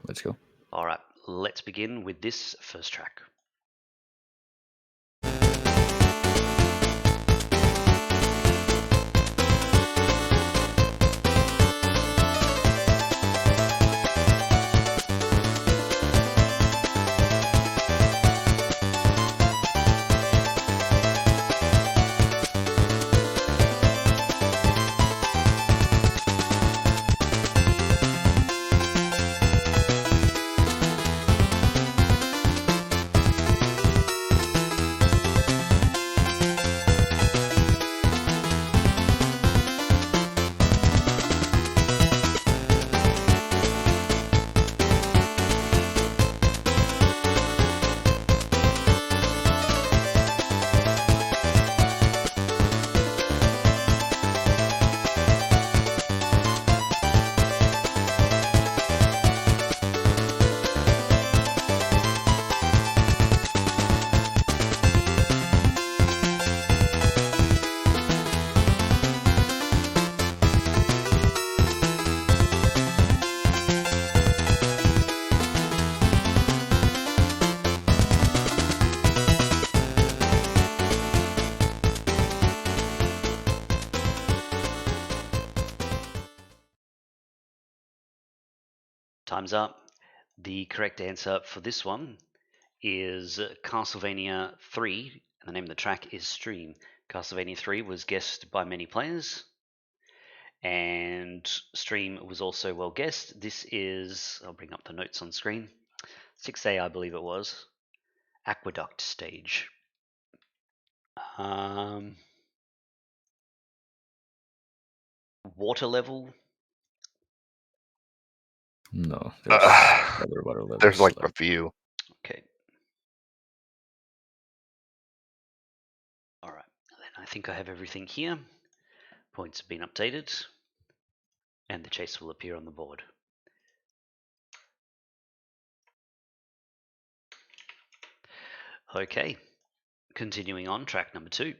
Let's go. All right, let's begin with this first track. Time's up. The correct answer for this one is Castlevania 3, and the name of the track is Stream. Castlevania 3 was guessed by many players, and Stream was also well guessed. This is, I'll bring up the notes on screen, 6A, I believe it was, Aqueduct stage. Water level? No, there's other water levels. There's like a few. Okay. All right, then I think I have everything here. Points have been updated, and the chase will appear on the board. Okay, continuing on, track number 2.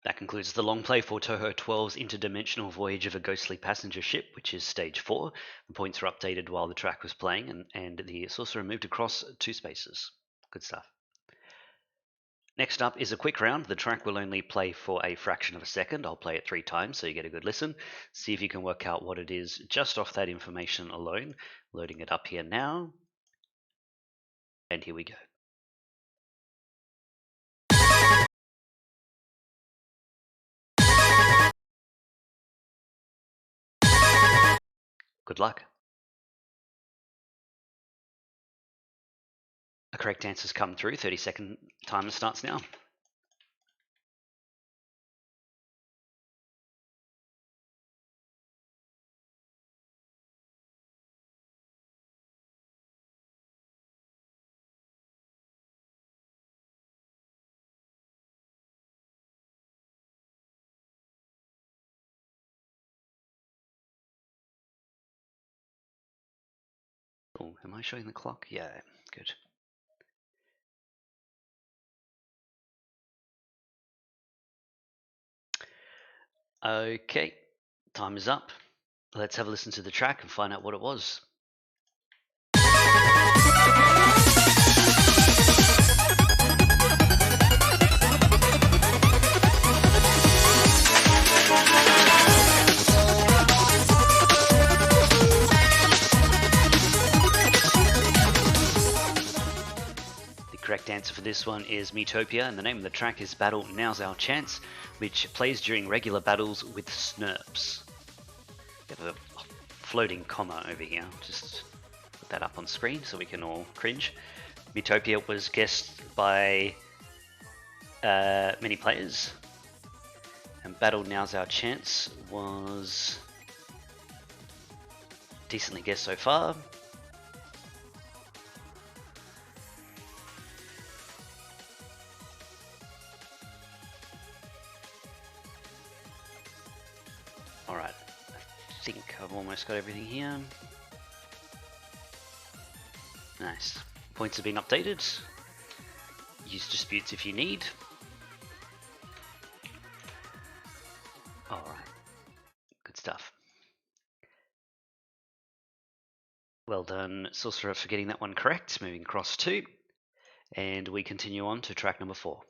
That concludes the long play for Toho 12's Interdimensional Voyage of a Ghostly Passenger Ship, which is Stage 4. The points were updated while the track was playing, and the Sorcerer moved across 2 spaces. Good stuff. Next up is a quick round. The track will only play for a fraction of a second. I'll play it 3 times so you get a good listen. See if you can work out what it is just off that information alone. Loading it up here now. And here we go. Good luck. A correct answer's come through. 30-second timer starts now. Oh, am I showing the clock? Yeah, good. Okay, time is up. Let's have a listen to the track and find out what it was. The correct answer for this one is Metopia, and the name of the track is Battle Now's Our Chance, which plays during regular battles with Snurps. We have a floating comma over here. Just put that up on screen so we can all cringe. Metopia was guessed by many players, and Battle Now's Our Chance was decently guessed so far. Alright, I think I've almost got everything here. Nice. Points have been updated. Use disputes if you need. Alright, good stuff. Well done, Sorcerer, for getting that one correct. Moving across 2. And we continue on to track number 4.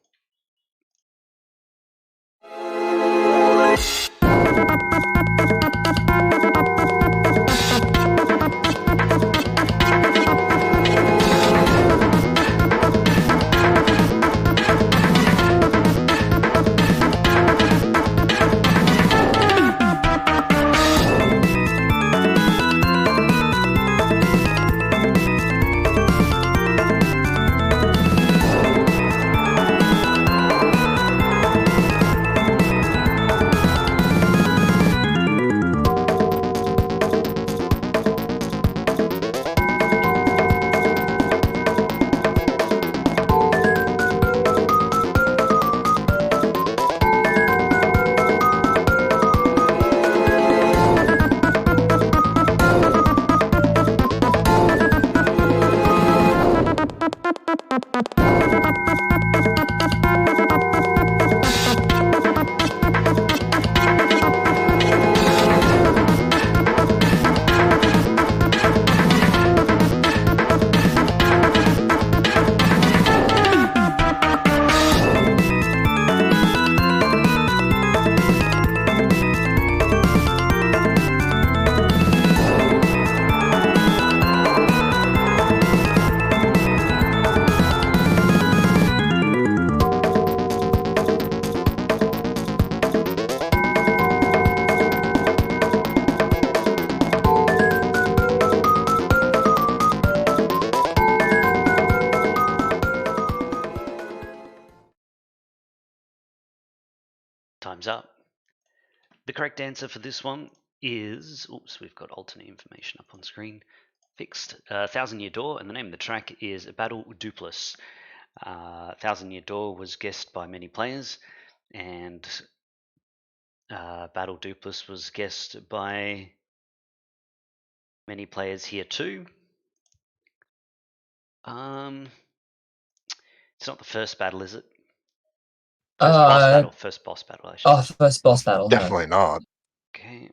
Time's up. The correct answer for this one is, oops, we've got alternate information up on screen. Fixed. 1000 Year Door, and the name of the track is Battle Dupless. 1000 Year Door was guessed by many players, and Battle Dupless was guessed by many players here too. It's not the first battle, is it? First boss battle, actually. Oh, first boss battle. Definitely not. Okay.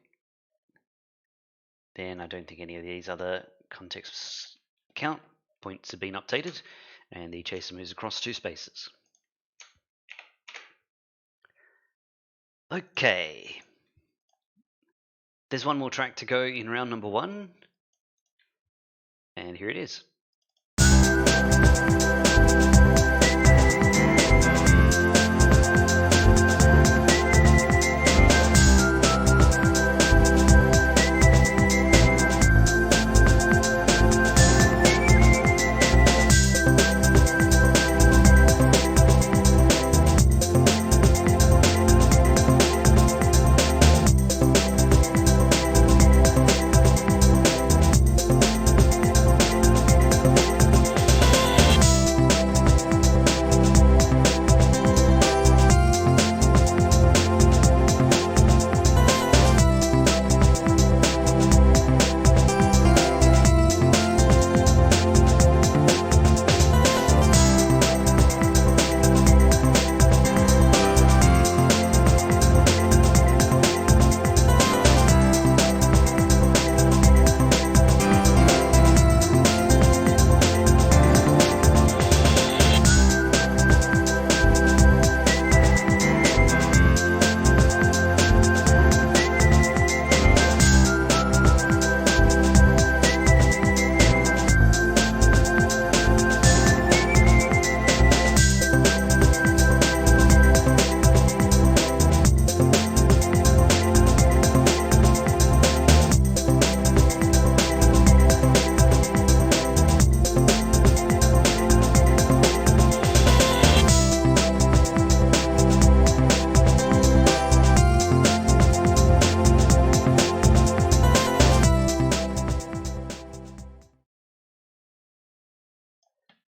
Then I don't think any of these other contexts count. Points have been updated, and the chaser moves across 2 spaces. Okay. There's one more track to go in round number 1, and here it is.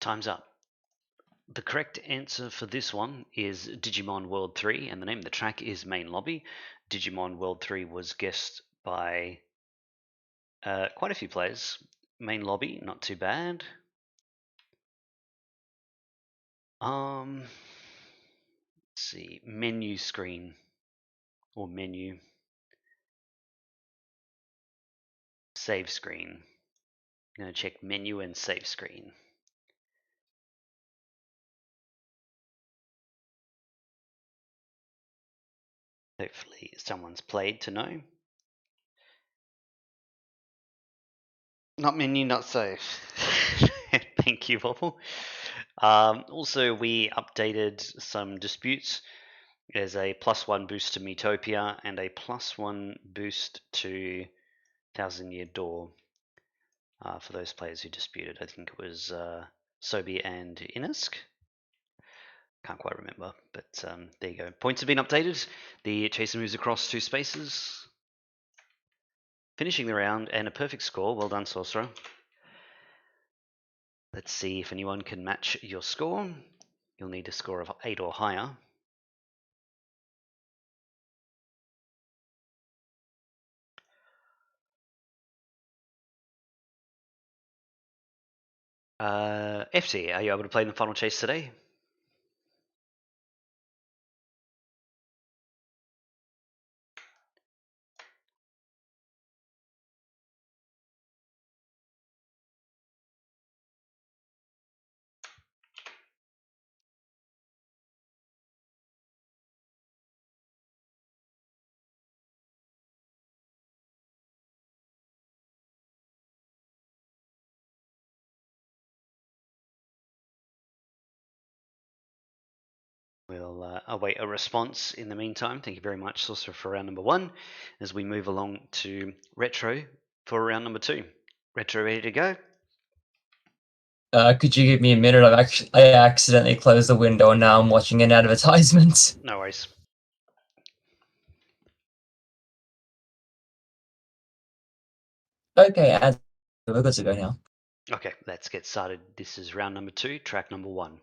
Time's up. The correct answer for this one is Digimon World 3, and the name of the track is Main Lobby. Digimon World 3 was guessed by quite a few players. Main Lobby, not too bad. Let's see, menu screen or menu. Save screen. I'm going to check menu and save screen. Hopefully someone's played to know. Not menu, not save. Thank you, Wobble. Also, we updated some disputes. There's a +1 boost to Metopia and a +1 boost to Thousand Year Door for those players who disputed. I think it was Sobi and Inisk. Can't quite remember, but there you go. Points have been updated. The chaser moves across 2 spaces. Finishing the round and a perfect score. Well done, Sorcerer. Let's see if anyone can match your score. You'll need a score of 8 or higher. FT, are you able to play in the final chase today? We'll await a response in the meantime. Thank you very much, Sorcerer, for round number 1, as we move along to Retro for round number 2. Retro, ready to go? Could you give me a minute? I accidentally closed the window and now I'm watching an advertisement. No worries. Okay, and we're good to go now. Okay, let's get started. This is round number 2, track number 1.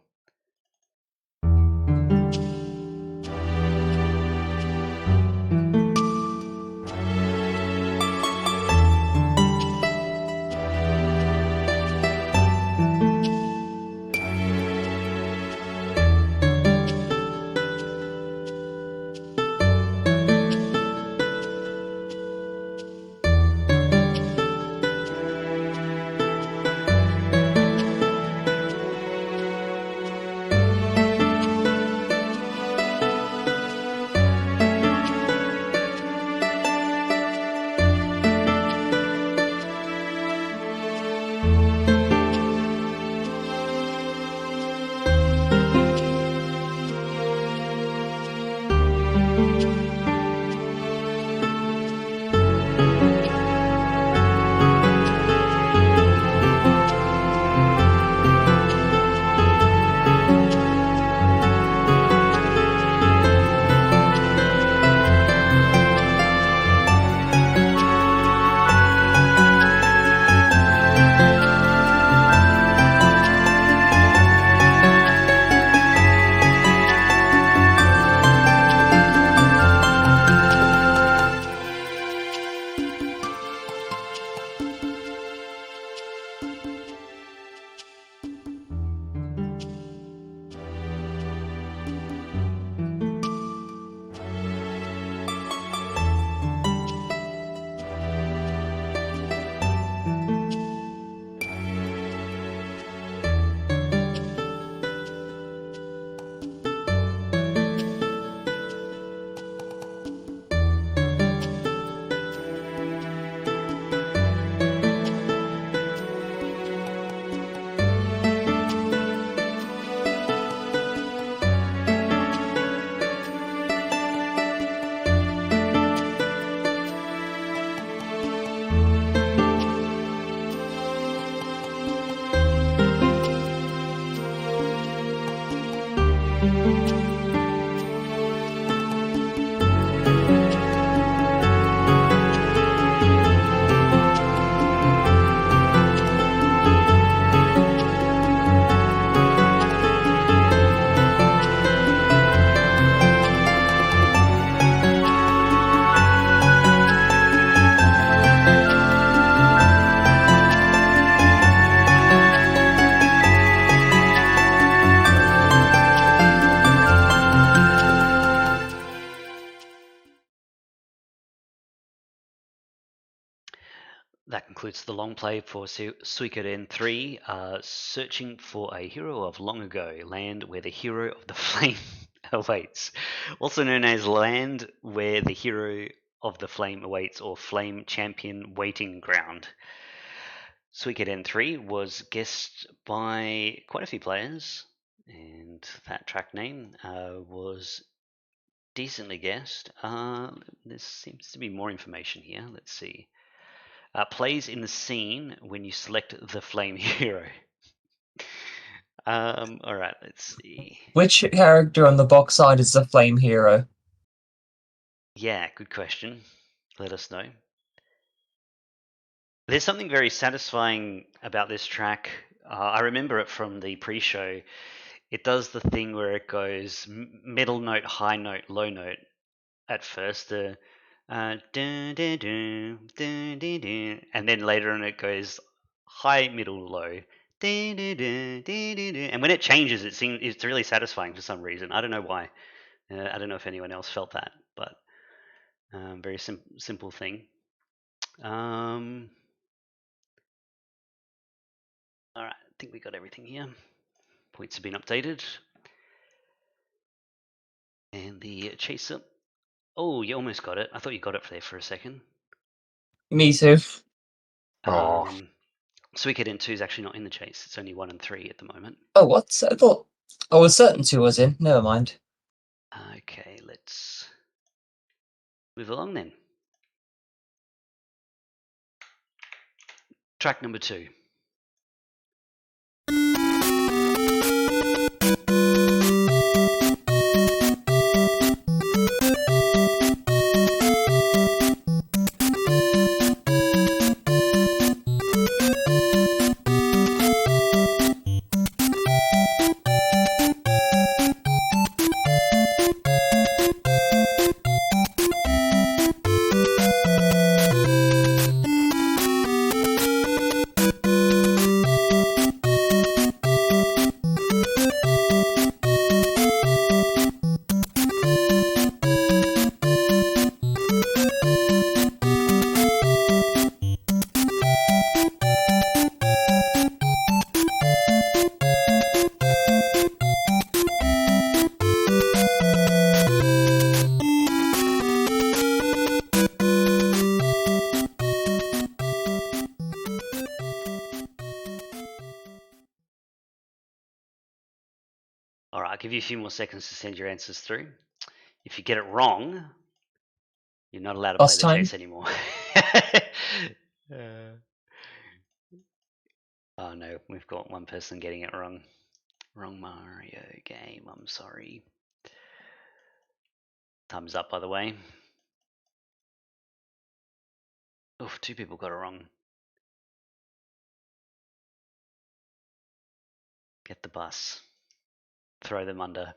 That concludes the long play for Suikoden 3, Searching for a Hero of Long Ago, Land Where the Hero of the Flame Awaits. Also known as Land Where the Hero of the Flame Awaits, or Flame Champion Waiting Ground. Suikoden 3 was guessed by quite a few players, and that track name was decently guessed. There seems to be more information here. Let's see. Plays in the scene when you select the flame hero. All right, let's see. Which character on the box side is the flame hero? Yeah, good question. Let us know. There's something very satisfying about this track. I remember it from the pre-show. It does the thing where it goes middle note, high note, low note at first. And then later on it goes high, middle, low. And when it changes, it's really satisfying for some reason. I don't know why. I don't know if anyone else felt that, but very simple thing. All right, I think we got everything here. Points have been updated. And the chaser. Oh, you almost got it. I thought you got it there for a second. Me too. Suikoden 2 is actually not in the chase. It's only 1 and 3 at the moment. Oh, what? I thought I was certain 2 was in. Never mind. Okay, let's move along then. Track number 2. All right, I'll give you a few more seconds to send your answers through. If you get it wrong, you're not allowed to Boss play the time? chase anymore. Oh no, we've got one person getting it wrong. Wrong Mario game, I'm sorry. Thumbs up, by the way. Oof, 2 people got it wrong. Get the bus. Throw them under.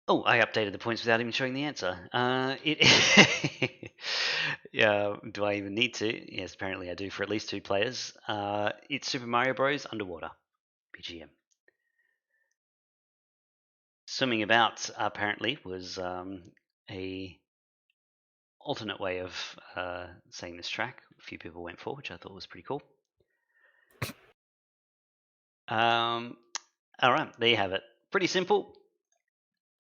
Oh, I updated the points without even showing the answer. Yeah, do I even need to? Yes, apparently I do for at least 2 players. It's Super Mario Bros. Underwater. VGM. Swimming about apparently was a alternate way of saying this track. A few people went for, which I thought was pretty cool. All right, there you have it. Pretty simple.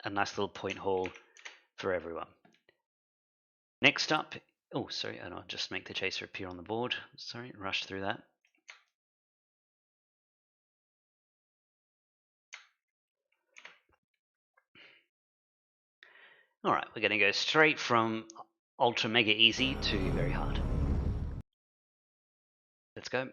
A nice little point haul for everyone. Next up, oh, sorry, and I'll just make the chaser appear on the board. Sorry, rush through that. All right, we're going to go straight from ultra mega easy to very hard. Let's go.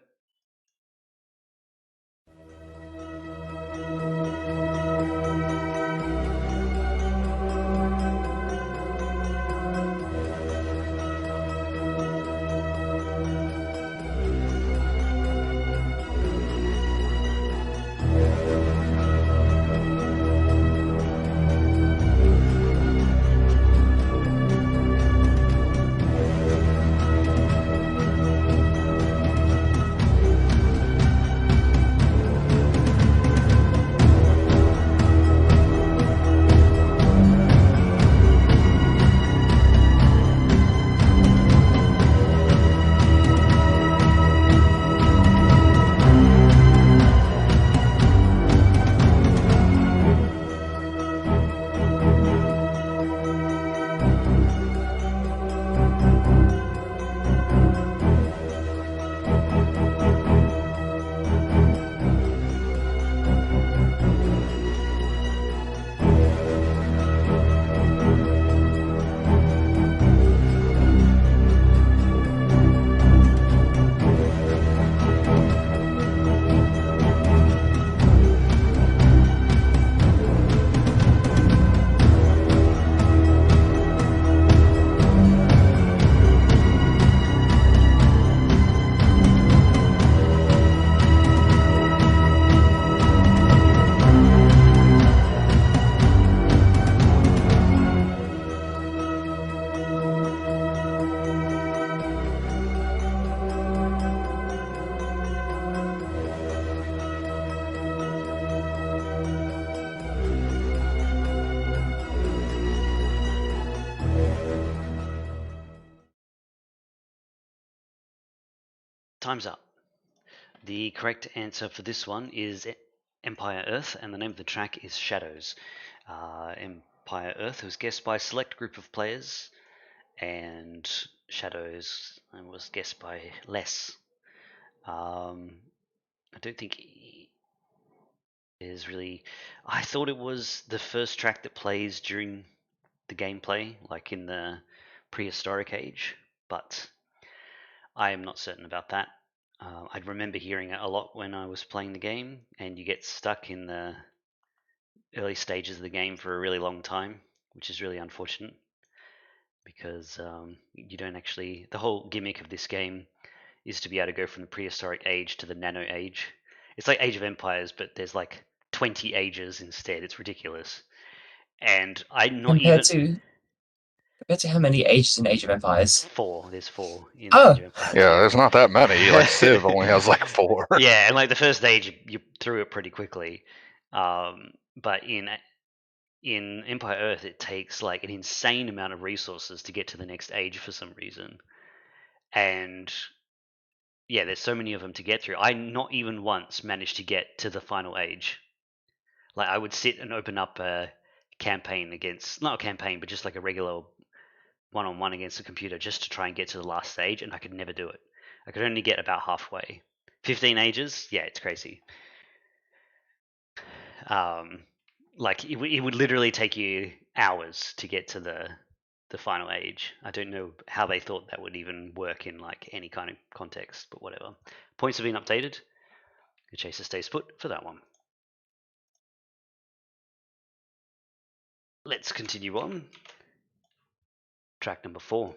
Time's up. The correct answer for this one is Empire Earth, and the name of the track is Shadows. Empire Earth was guessed by a select group of players, and Shadows was guessed by less. I don't think is really. I thought it was the first track that plays during the gameplay, like in the prehistoric age, but I am not certain about that. I remember hearing it a lot when I was playing the game, and you get stuck in the early stages of the game for a really long time, which is really unfortunate because you don't actually. The whole gimmick of this game is to be able to go from the prehistoric age to the nano age. It's like Age of Empires, but there's like 20 ages instead. It's ridiculous. And I'm not Compared even. to how many ages in Age of Empires? 4. There's 4 in Oh. Age of Empires. Yeah, there's not that many. Like Civ only has like 4. Yeah, and like the first age, you through it pretty quickly. But in Empire Earth, it takes like an insane amount of resources to get to the next age for some reason. And yeah, there's so many of them to get through. I not even once managed to get to the final age. Like I would sit and open up a campaign against, not a campaign, but just like a regular one-on-one against the computer just to try and get to the last stage, and I could never do it. I could only get about halfway. 15 ages? Yeah, it's crazy. Like it would literally take you hours to get to the final age. I don't know how they thought that would even work in like any kind of context, but whatever. Points have been updated. The chaser stays put for that one. Let's continue on. Track number 4.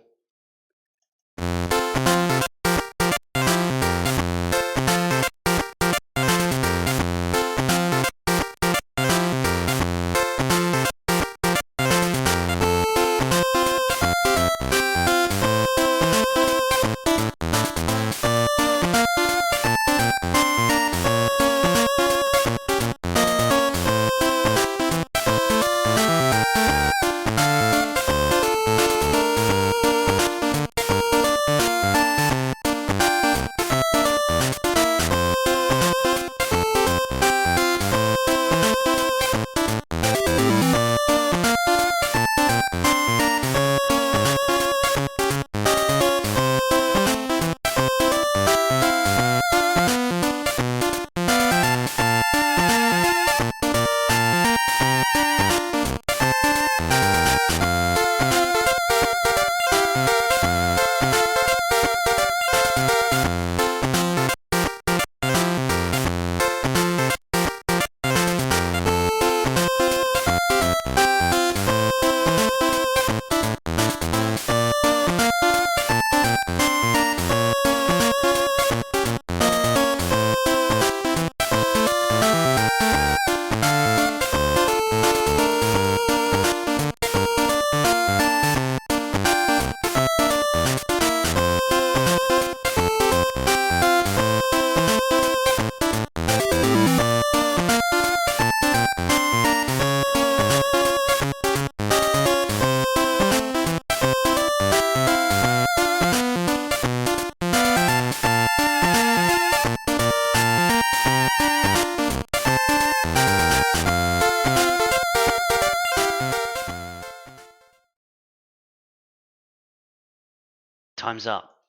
Time's up.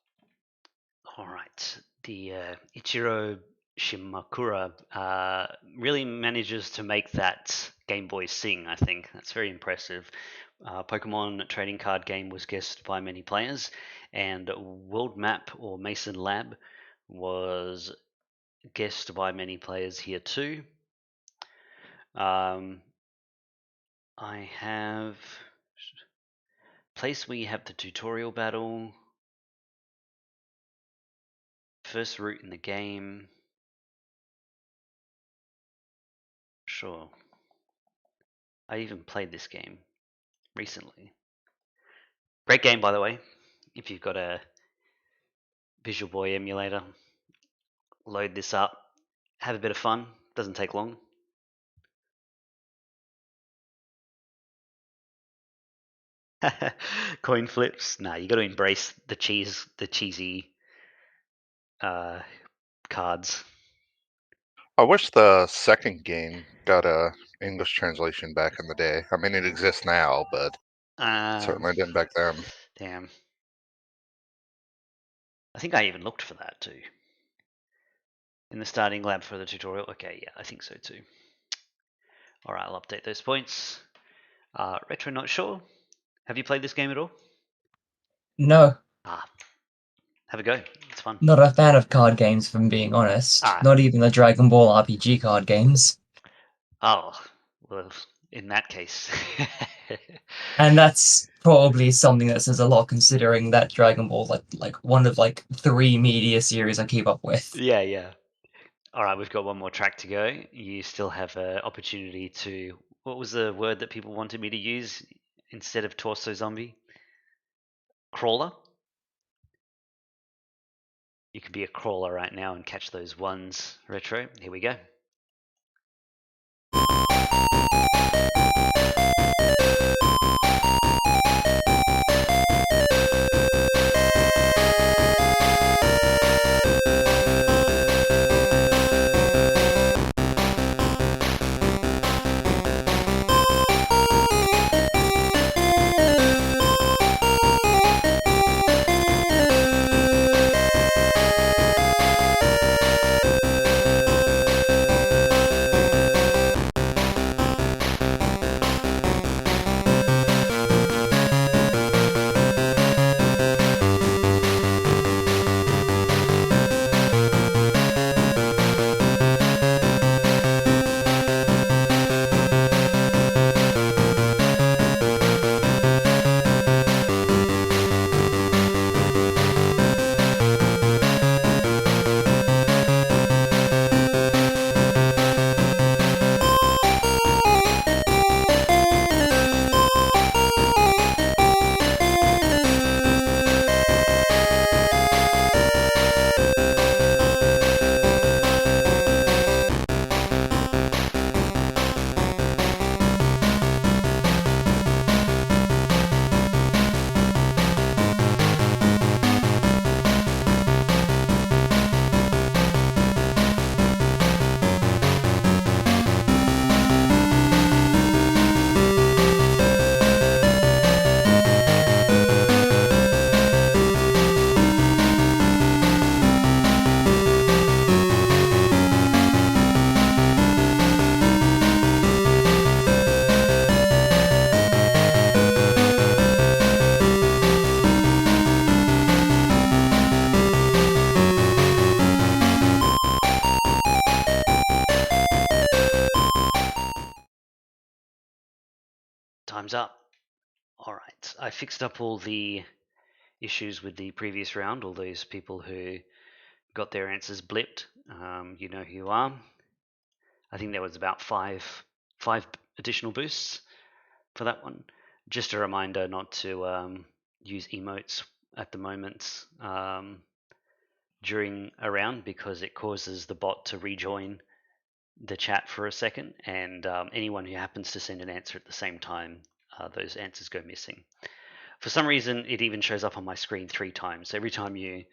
All right. The Ichiro Shimakura really manages to make that Game Boy sing, I think. That's very impressive. Pokemon trading card game was guessed by many players, and World Map or Mason Lab was guessed by many players here too. I have place where you have the tutorial battle. First route in the game. Sure. I even played this game recently. Great game, by the way. If you've got a Visual Boy emulator, load this up. Have a bit of fun. Doesn't take long. Coin flips. Nah, you got to embrace the cheesy cards. I wish the second game got a English translation back in the day. I mean, it exists now, but certainly didn't back then. Damn. I think I even looked for that too. In the starting lab for the tutorial. Okay, yeah, I think so too. All right, I'll update those points. Retro, not sure. Have you played this game at all? No, Have a go. It's fun. not a fan of card games, if I'm being honest. Not even the Dragon Ball RPG card games. Oh, well, in that case. And that's probably something that says a lot, considering that Dragon Ball like one of like 3 media series I keep up with. Yeah. All right, we've got one more track to go. You still have an opportunity to. What was the word that people wanted me to use instead of torso zombie? Crawler. You could be a crawler right now and catch those ones. Retro. Here we go. Time's up. All right. I fixed up all the issues with the previous round. All those people who got their answers blipped. You know who you are. I think there was about five additional boosts for that one. Just a reminder not to use emotes at the moment during a round, because it causes the bot to rejoin the chat for a second, and anyone who happens to send an answer at the same time, those answers go missing. For some reason, it even shows up on my screen 3 times. Every time you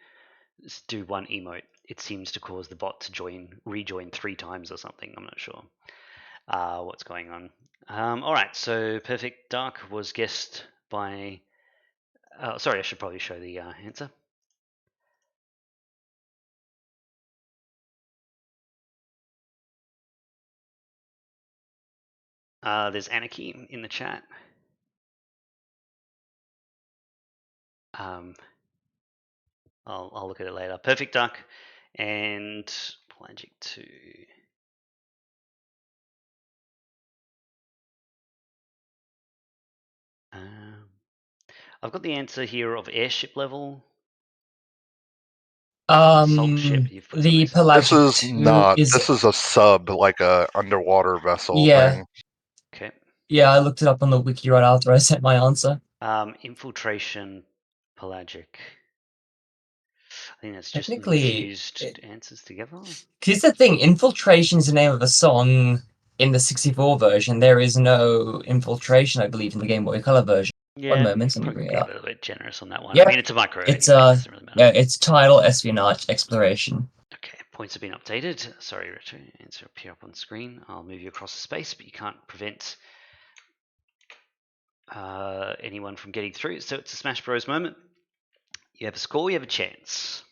do one emote, it seems to cause the bot to rejoin 3 times or something. I'm not sure what's going on. All right, so Perfect Dark was guessed by... sorry, I should probably show the answer. There's Anarchy in the chat. I'll look at it later. Perfect Duck and Pelagic 2. I've got the answer here of airship level. Salt ship. You've put The something. This Pelagic is 2 not. is... This is a sub, like a underwater vessel Yeah. thing. Okay. Yeah, I looked it up on the wiki right after I sent my answer. Infiltration Pelagic. I think that's just Technically, infused answers together. Because the thing, Infiltration is the name of a song in the 64 version. There is no Infiltration, I believe, in the Game Boy Color version. Yeah, One moment, let me probably bring it be a up. little bit generous on that one. Yeah, I mean, it's a micro it's anyway. It doesn't really matter. yeah, it's title Espionage Exploration. Okay, points have been updated. Sorry, Retro, answer appear up on screen. I'll move you across the space, but you can't prevent anyone from getting through. So it's a Smash Bros moment. You have a score, you have a chance.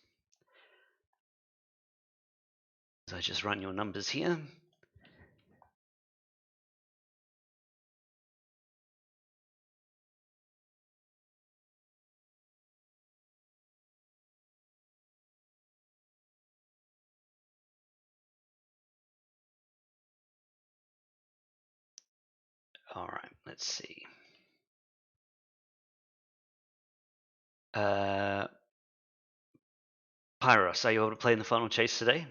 So I just run your numbers here. All right, let's see. Pyros, are you able to play in the final chase today?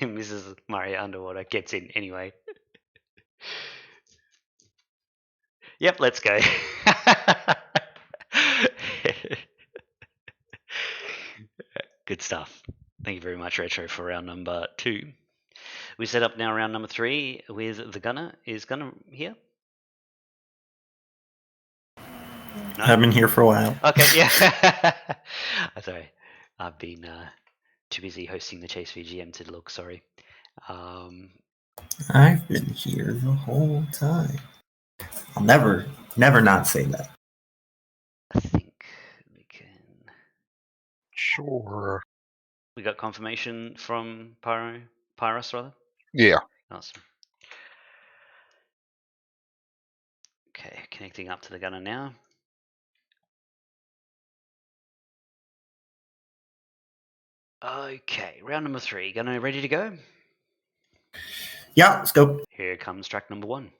Mrs. Mario Underwater gets in anyway. Yep, let's go. Good stuff. Thank you very much, Retro, for round number 2. We set up now round number 3 with the Gunner. Is Gunner here? No? I've been here for a while. Okay, yeah. Sorry. I've been too busy hosting the Chase VGM to look, sorry. I've been here the whole time. I'll never not say that. I think we can... Sure. We got confirmation from Pyros, rather? Yeah. Awesome. Okay, connecting up to the Gunner now. Okay, round number 3. Gunner, ready to go? Yeah, let's go. Here comes track number 1.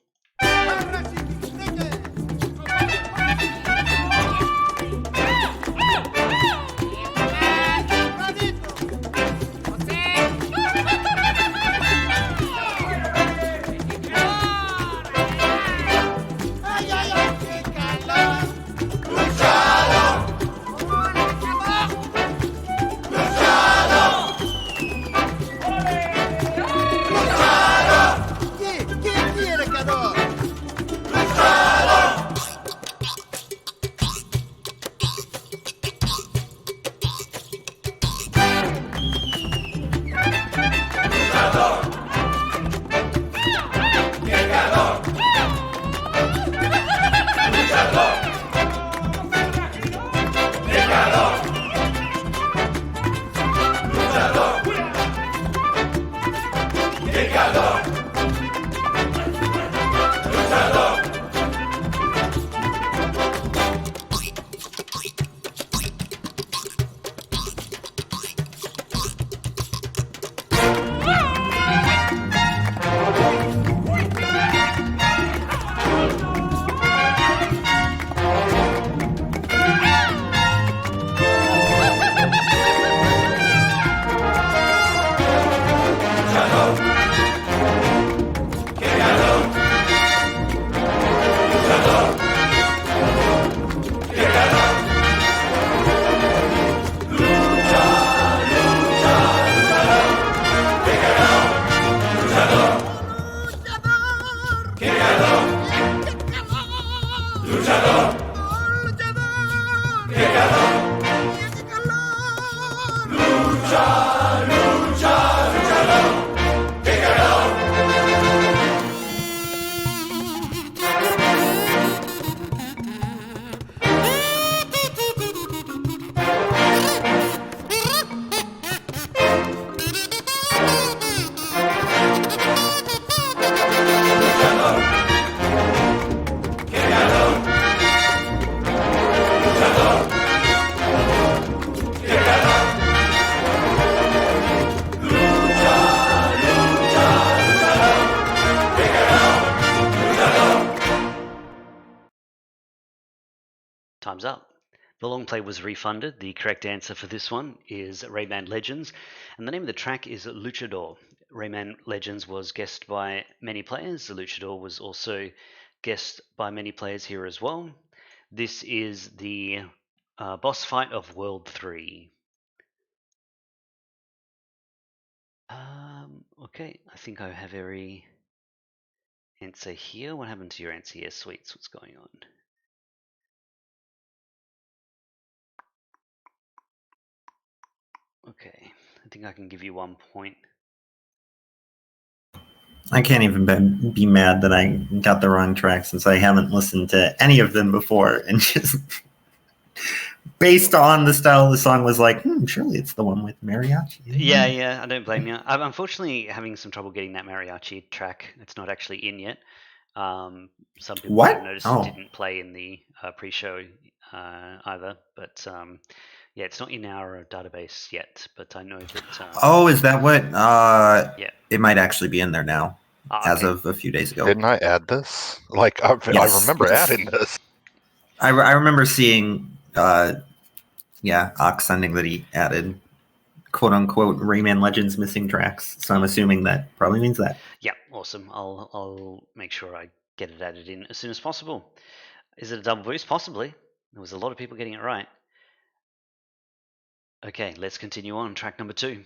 time's up. The long play was refunded. The correct answer for this one is Rayman Legends, and the name of the track is Luchador. Rayman Legends was guessed by many players. The Luchador was also guessed by many players here as well. This is the boss fight of World 3. Okay, I think I have every answer here. What happened to your answer here, Sweets? What's going on? Okay, I think I can give you 1 point. I can't even be mad that I got the wrong track since I haven't listened to any of them before, and just based on the style of the song was like, surely it's the one with mariachi. Yeah, I don't blame you. I'm unfortunately having some trouble getting that mariachi track. It's not actually in yet. Some people might have noticed it didn't play in the pre-show either, but yeah, it's not in our database yet. But I know that. Is that what? Yeah, it might actually be in there now, as of a few days ago. Didn't I add this? Like, I remember adding this. I remember seeing, Ox sending that he added quote unquote Rayman Legends missing tracks. So I'm assuming that probably means that. Yeah, awesome. I'll make sure I get it added in as soon as possible. Is it a double boost? Possibly. There was a lot of people getting it right. Okay, let's continue on. Track number 2.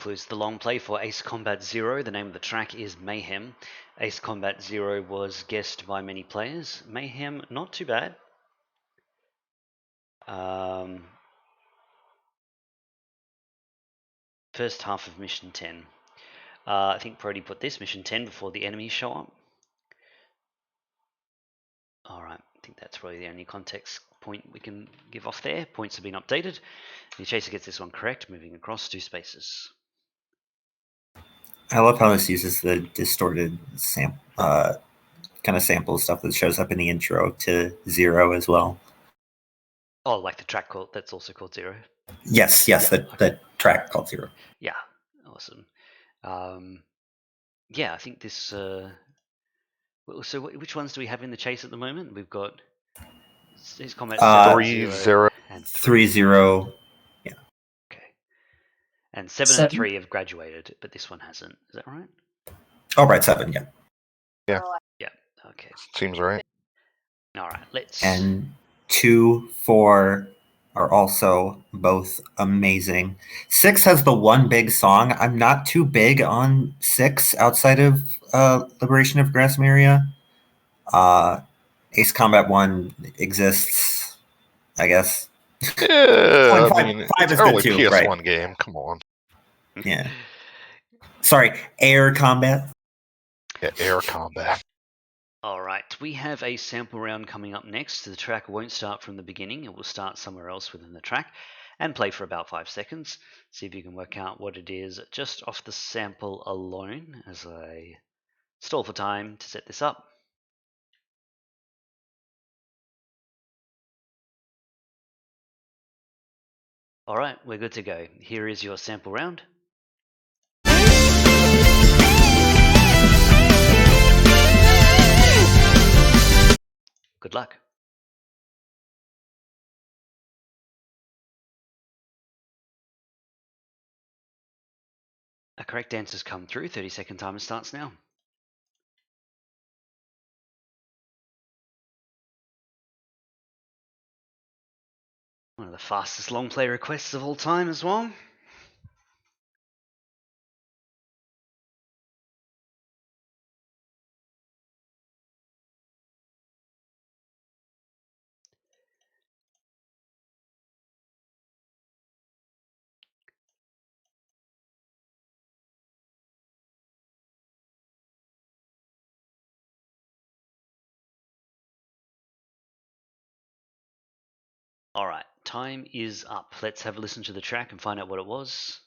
concludes the long play for Ace Combat 0. The name of the track is Mayhem. Ace Combat 0 was guessed by many players. Mayhem, not too bad. First half of Mission 10. I think Brody put this, Mission 10, before the enemies show up. Alright, I think that's probably the only context point we can give off there. Points have been updated. The Chaser gets this one correct, moving across 2 spaces. I love how this uses the distorted kind of sample stuff that shows up in the intro to 0 as well. Oh, like the track that's also called 0? Yes, the track called 0. Yeah, awesome. Yeah, I think this... so which ones do we have in the chase at the moment? We've got Ace Combat 3-0 and 3-0. Yeah. Okay. And 7 and 3 have graduated, but this one hasn't. Is that right? Oh, right, 7, yeah. Yeah. Yeah, okay. Seems right. Alright, let's... And 2, 4 are also both amazing. 6 has the one big song. I'm not too big on 6 outside of Liberation of Grassmeria. Ace Combat 1 exists, I guess. Yeah, Five- I mean, five it's is early good too, PS1 right. game. Come on. Yeah. Sorry, Air Combat. Yeah, air combat. Alright, we have a sample round coming up next. The track won't start from the beginning. It will start somewhere else within the track and play for about 5 seconds. See if you can work out what it is just off the sample alone as I stall for time to set this up. Alright, we're good to go. Here is your sample round. Good luck. A correct answer's come through. 30-second timer starts now. One of the fastest long play requests of all time as well. Alright, time is up. Let's have a listen to the track and find out what it was.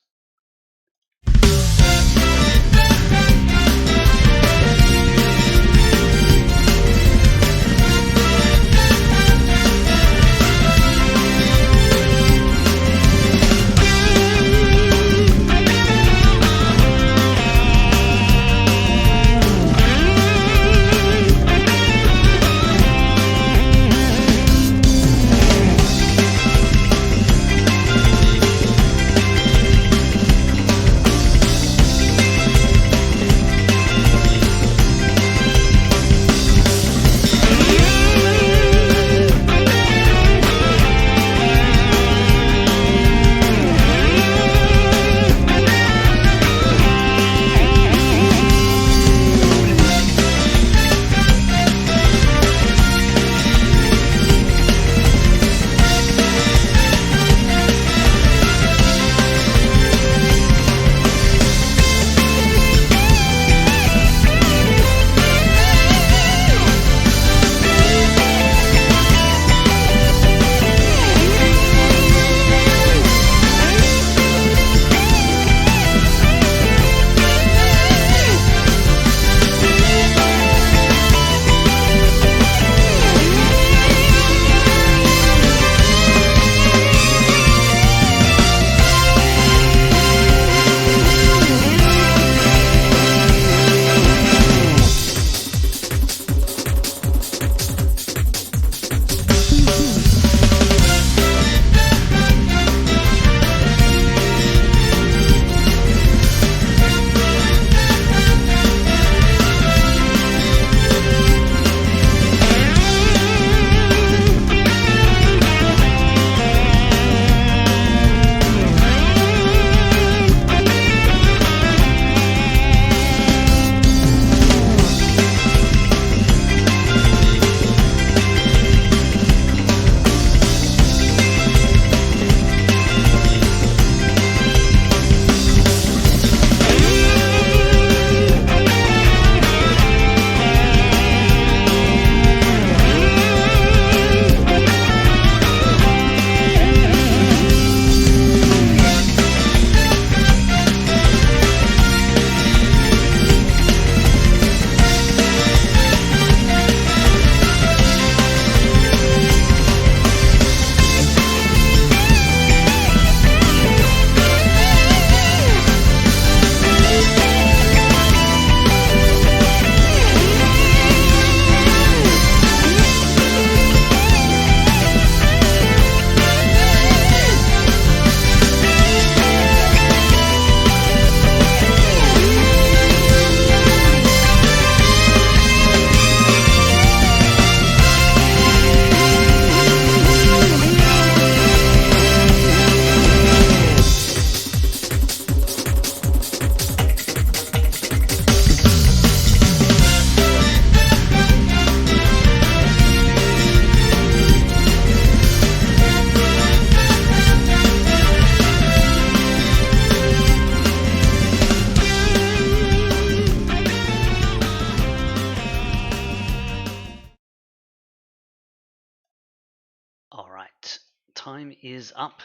All right. Time is up.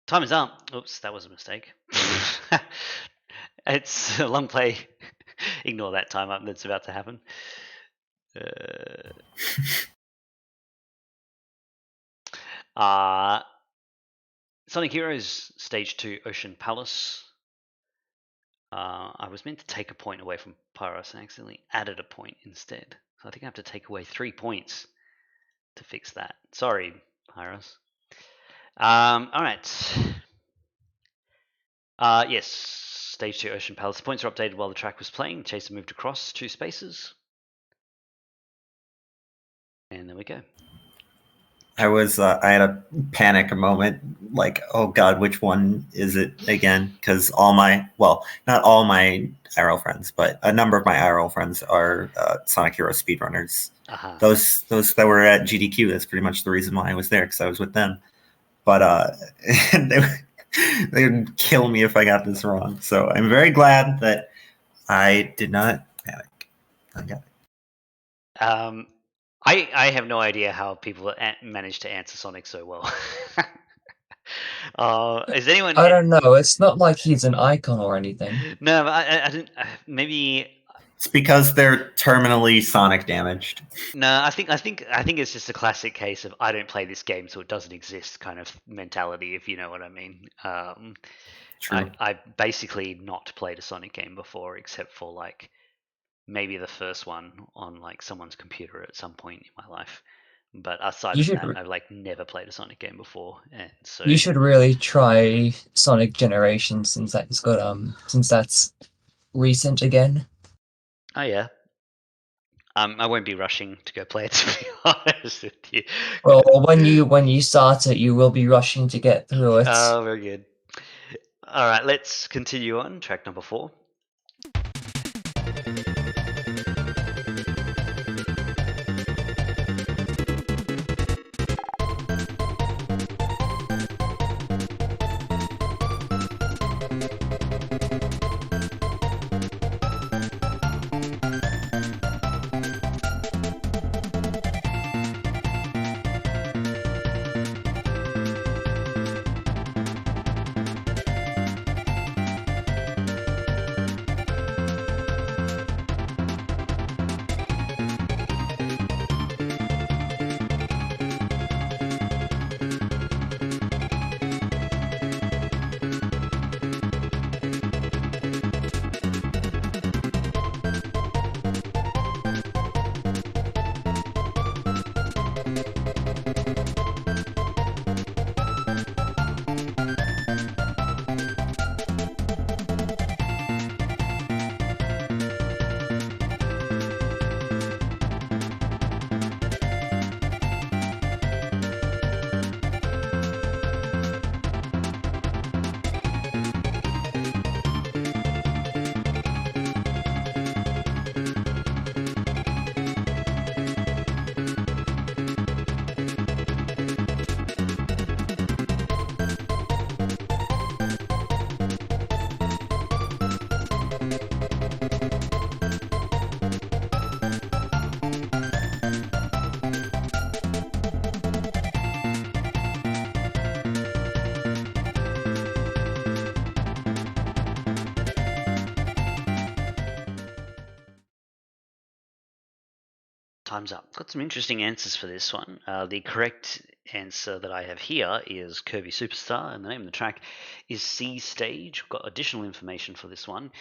Time is up. Oops, that was a mistake. It's a long play. Ignore that time up that's about to happen. Sonic Heroes Stage 2 Ocean Palace. I was meant to take a point away from Pyros and accidentally added a point instead. So I think I have to take away 3 points to fix that. Sorry, Pyros. Alright. Yes, Stage 2 Ocean Palace. The points are updated while the track was playing. Chaser moved across 2 spaces. And there we go. I had a panic moment, like, oh god, which one is it again? Because not all my IRL friends, but a number of my IRL friends are Sonic Hero speedrunners. Uh-huh. Those that were at GDQ, that's pretty much the reason why I was there, because I was with them. But they would kill me if I got this wrong. So I'm very glad that I did not panic. I got it. I have no idea how people manage to answer Sonic so well. Is anyone? I don't know. It's not like he's an icon or anything. No, I didn't. Maybe it's because they're terminally Sonic damaged. No, I think it's just a classic case of I don't play this game, so it doesn't exist kind of mentality, if you know what I mean. True. I basically not played a Sonic game before, except for like maybe the first one on like someone's computer at some point in my life. But aside from that, I've like never played a Sonic game before, and so you should really try Sonic Generations since that's recent again. Oh yeah. I won't be rushing to go play it, to be honest with you. Well, when you start it, you will be rushing to get through it. Oh, very good. All right, let's continue on. Track number 4. Time's up. Got some interesting answers for this one. The correct answer that I have here is Kirby Superstar, and the name of the track is Sea Stage. We've got additional information for this one.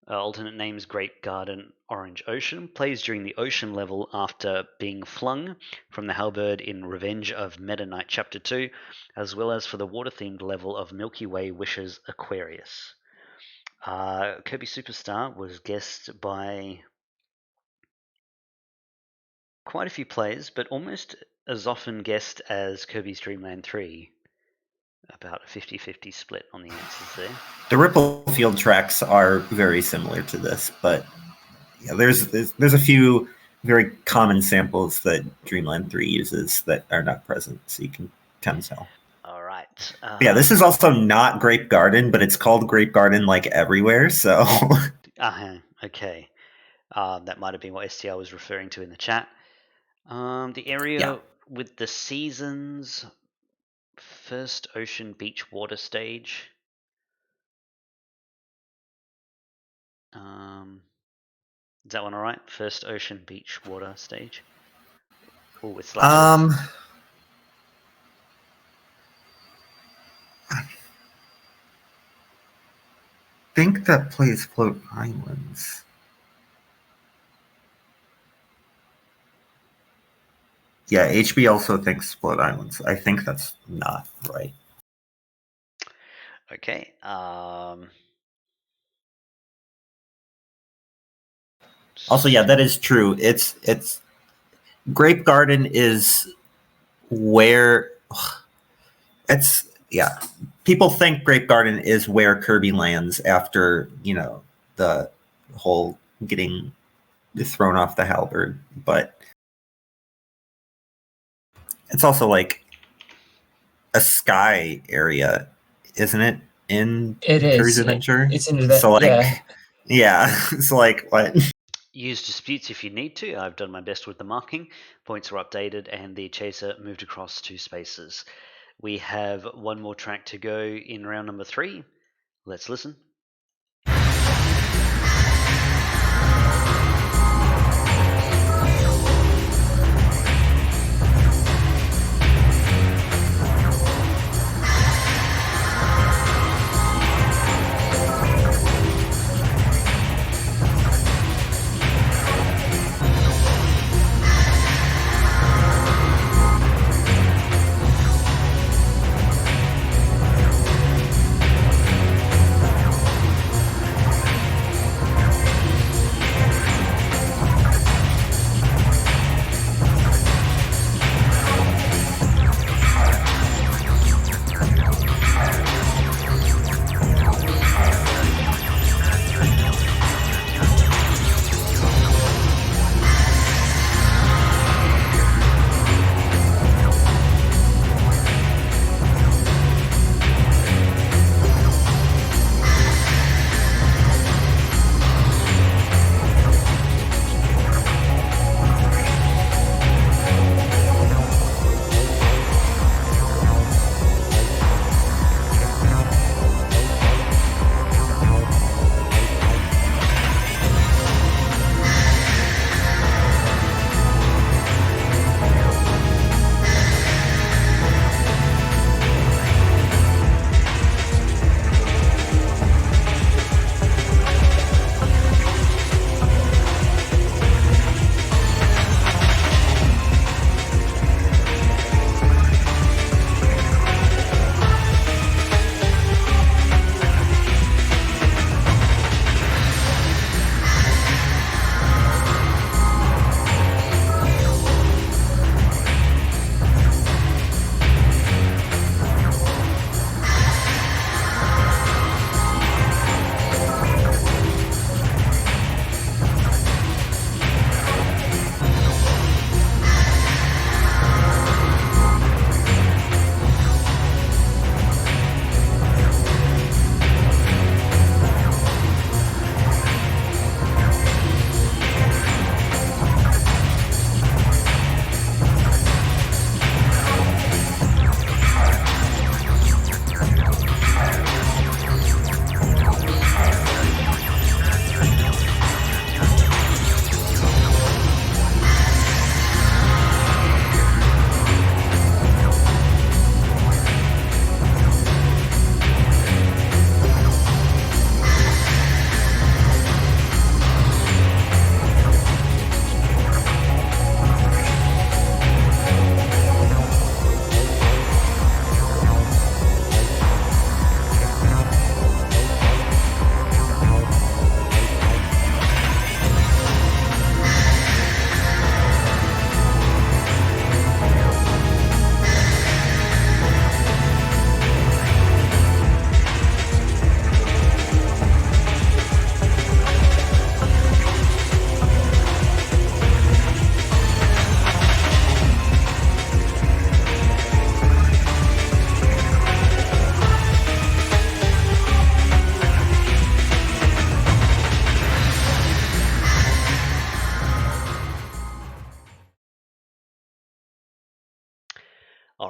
Alternate names Grape Garden, Orange Ocean. Plays during the ocean level after being flung from the halberd in Revenge of Meta Knight Chapter 2, as well as for the water-themed level of Milky Way Wishes Aquarius. Kirby Superstar was guessed by quite a few players, but almost as often guessed as Kirby's Dream Land 3. About a 50-50 split on the answers there. The Ripple Field tracks are very similar to this, but yeah, there's a few very common samples that Dreamland 3 uses that are not present, so you can kind of tell. All right. Yeah, this is also not Grape Garden, but it's called Grape Garden like everywhere, so... Okay. That might have been what STR was referring to in the chat. The area with the seasons, first ocean beach water stage. Is that one all right? First ocean beach water stage. Oh, with slashes. I think that plays Float Islands. Yeah, HB also thinks Float Islands. I think that's not right. Okay. Also, yeah, that is true. It's Grape Garden is where it's yeah. People think Grape Garden is where Kirby lands after, the whole getting thrown off the halberd, but it's also like a sky area, isn't it? In It Kirby's is. Adventure? It's into that. So like Yeah. yeah, it's like what? Use disputes if you need to. I've done my best with the marking. Points are updated, and the chaser moved across 2 spaces. We have one more track to go in round number 3. Let's listen.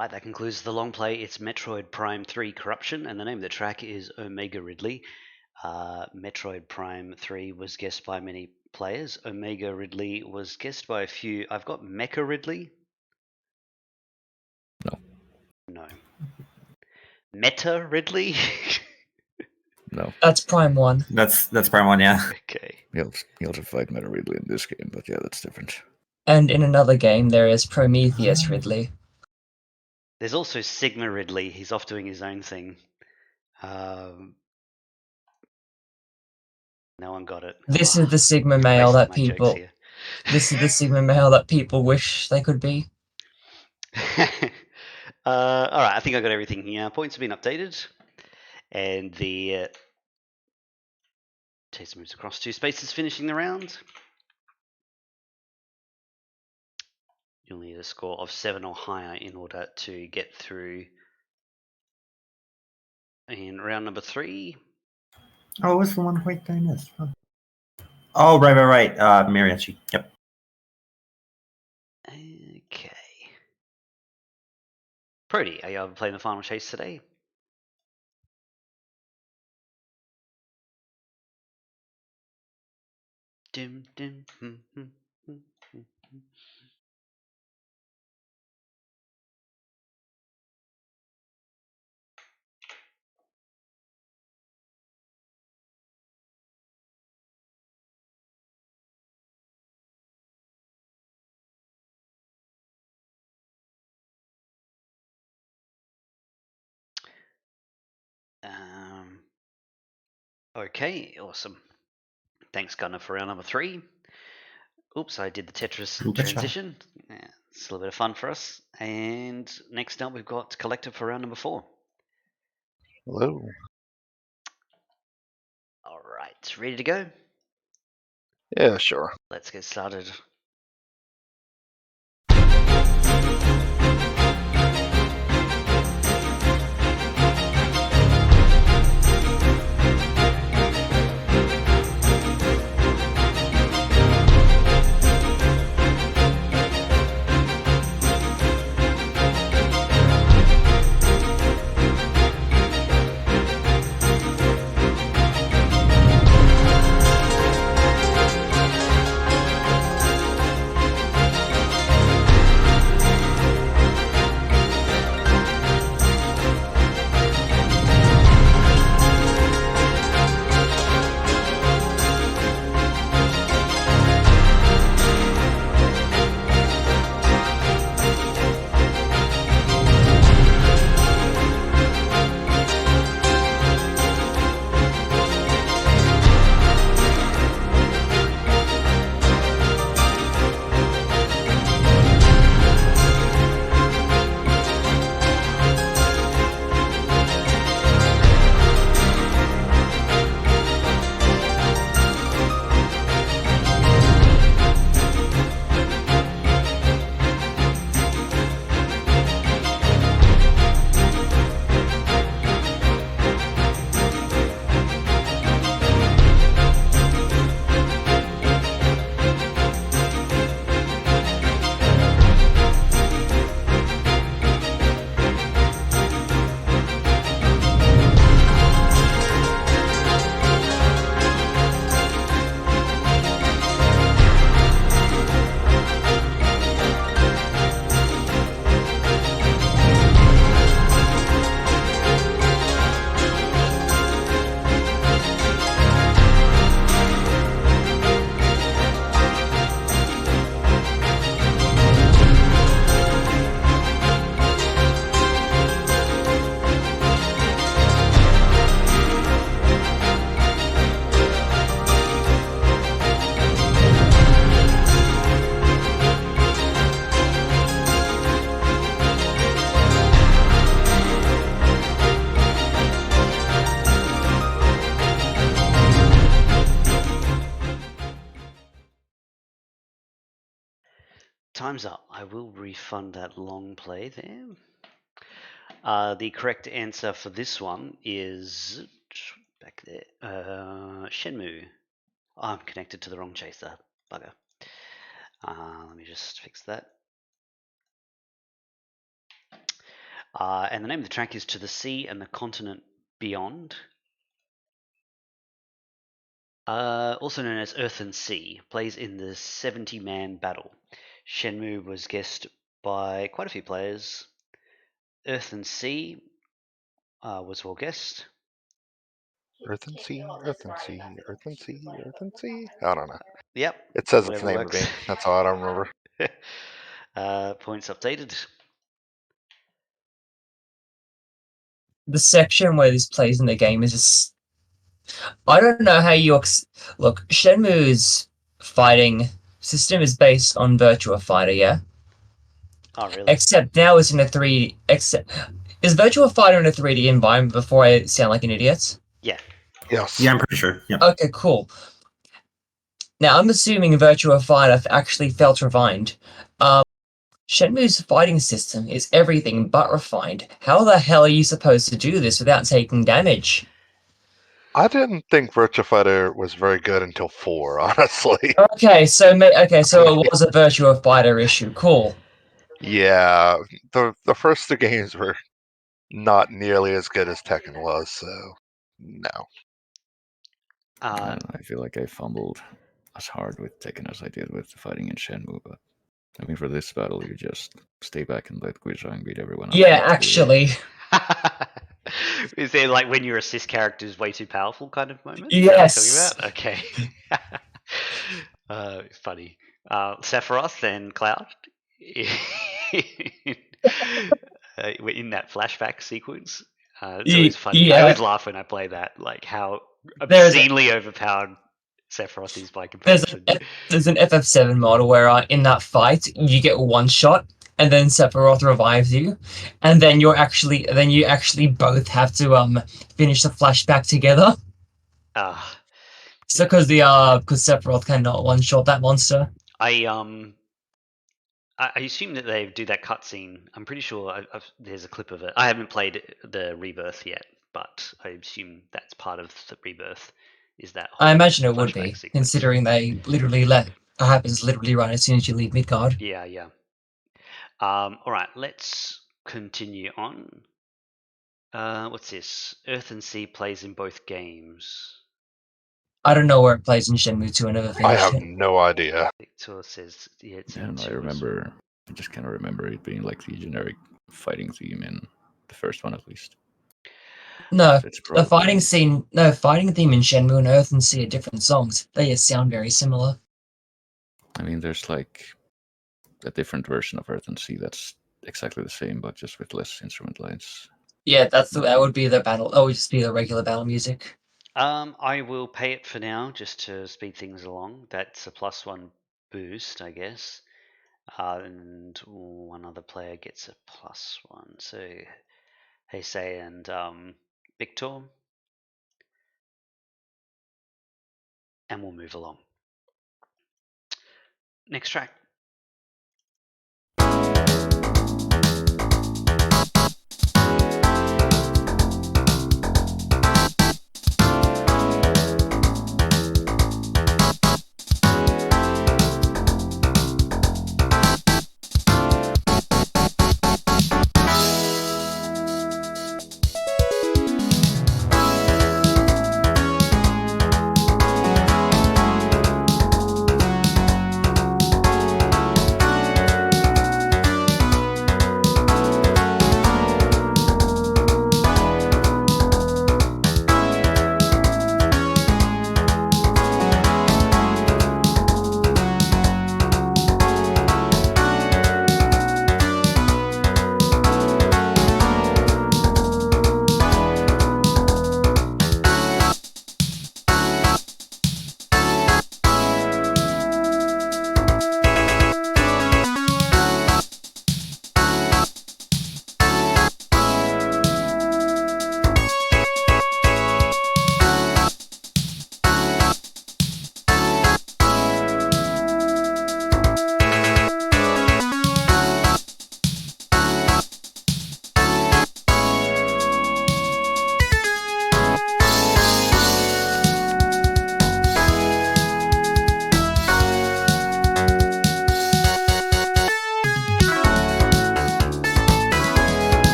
Alright, that concludes the long play. It's Metroid Prime 3 Corruption, and the name of the track is Omega Ridley. Metroid Prime 3 was guessed by many players. Omega Ridley was guessed by a few. I've got Mecha Ridley. No. Meta Ridley? No. That's Prime 1. That's Prime 1, yeah. Okay. You also fight Meta Ridley in this game, but yeah, that's different. And in another game, there is Prometheus Ridley. There's also Sigma Ridley. He's off doing his own thing. No one got it. This is the Sigma male that people. Here. This is the Sigma male that people wish they could be. All right, I think I got everything here. Points have been updated, and the taster moves across 2 spaces, finishing the round. You'll need a score of 7 or higher in order to get through in round number 3. Oh, what's the one white I missed? Oh, right. Mariachi. Yep. Okay. Prody, are you playing the final chase today? Dim, dim, Okay, awesome. Thanks, Gunnar, for round number 3. Oops, I did the Tetris transition. Yeah, it's a little bit of fun for us. And next up, we've got Collective for round number 4. Hello. All right, ready to go? Yeah, sure. Let's get started. Time's up. I will refund that long play there. The correct answer for this one is back there. Shenmue. Oh, I'm connected to the wrong chaser. Bugger. Let me just fix that. And the name of the track is To the Sea and the Continent Beyond. Also known as Earth and Sea, plays in the 70-man battle. Shenmue was guessed by quite a few players. Earth and Sea was well guessed. Earth and Sea, Earth and Sea, Earth and Sea, Earth and Sea. I don't know. Yep. It says it's the Whatever name of the works. game. That's all I don't remember. Points updated. The section where this plays in the game is just. I don't know how you look. Shenmue's fighting system is based on Virtua Fighter, yeah. Oh, really? Except now it's in a 3D. Except is Virtua Fighter in a 3D environment? Before I sound like an idiot. Yeah. Yes. Yeah, I'm pretty sure. Yeah. Okay, cool. Now I'm assuming Virtua Fighter actually felt refined. Shenmue's fighting system is everything but refined. How the hell are you supposed to do this without taking damage? I didn't think Virtua Fighter was very good until 4, honestly. Okay, so it was a Virtua Fighter issue. Cool. Yeah, the first 2 games were not nearly as good as Tekken was, so no. I don't know, I feel like I fumbled as hard with Tekken as I did with fighting in Shenmue, but I mean, for this battle, you just stay back and let Guizhang beat everyone up. Yeah, actually. Is there like when your assist character is way too powerful kind of moment? Yes. Is that what you're talking about? Okay. Funny. Sephiroth and Cloud in that flashback sequence. It's always funny. Yeah. I always laugh when I play that, like how There's- obscenely overpowered Sephiroth is by comparison. There's an FF7 model where in that fight you get one shot and then Sephiroth revives you, and then you actually both have to finish the flashback together. So because Sephiroth cannot one shot that monster. I assume that they do that cutscene. I'm pretty sure there's a clip of it. I haven't played the Rebirth yet, but I assume that's part of the Rebirth. Is that whole I imagine it would flashback be, sequence. considering they literally happens literally right as soon as you leave Midgard. Yeah, yeah. All right, let's continue on. What's this? Earth and Sea plays in both games. I don't know where it plays in Shenmue 2. I never I finished have it. no idea. Victor says, yeah, it's Yeah, in and I 2 as well. remember, I just kind of remember it being like the generic fighting theme in the first one, at least. No, It's the fighting probably- fighting theme in Shenmue and Earth and Sea are different songs. They just sound very similar. I mean, there's like a different version of Earth and Sea that's exactly the same, but just with less instrument lines. Yeah, that would be the battle. That would just be the regular battle music. I will pay it for now just to speed things along. That's a +1 boost, I guess. And one other player gets a +1. So Heisei and Victor. And we'll move along. Next track.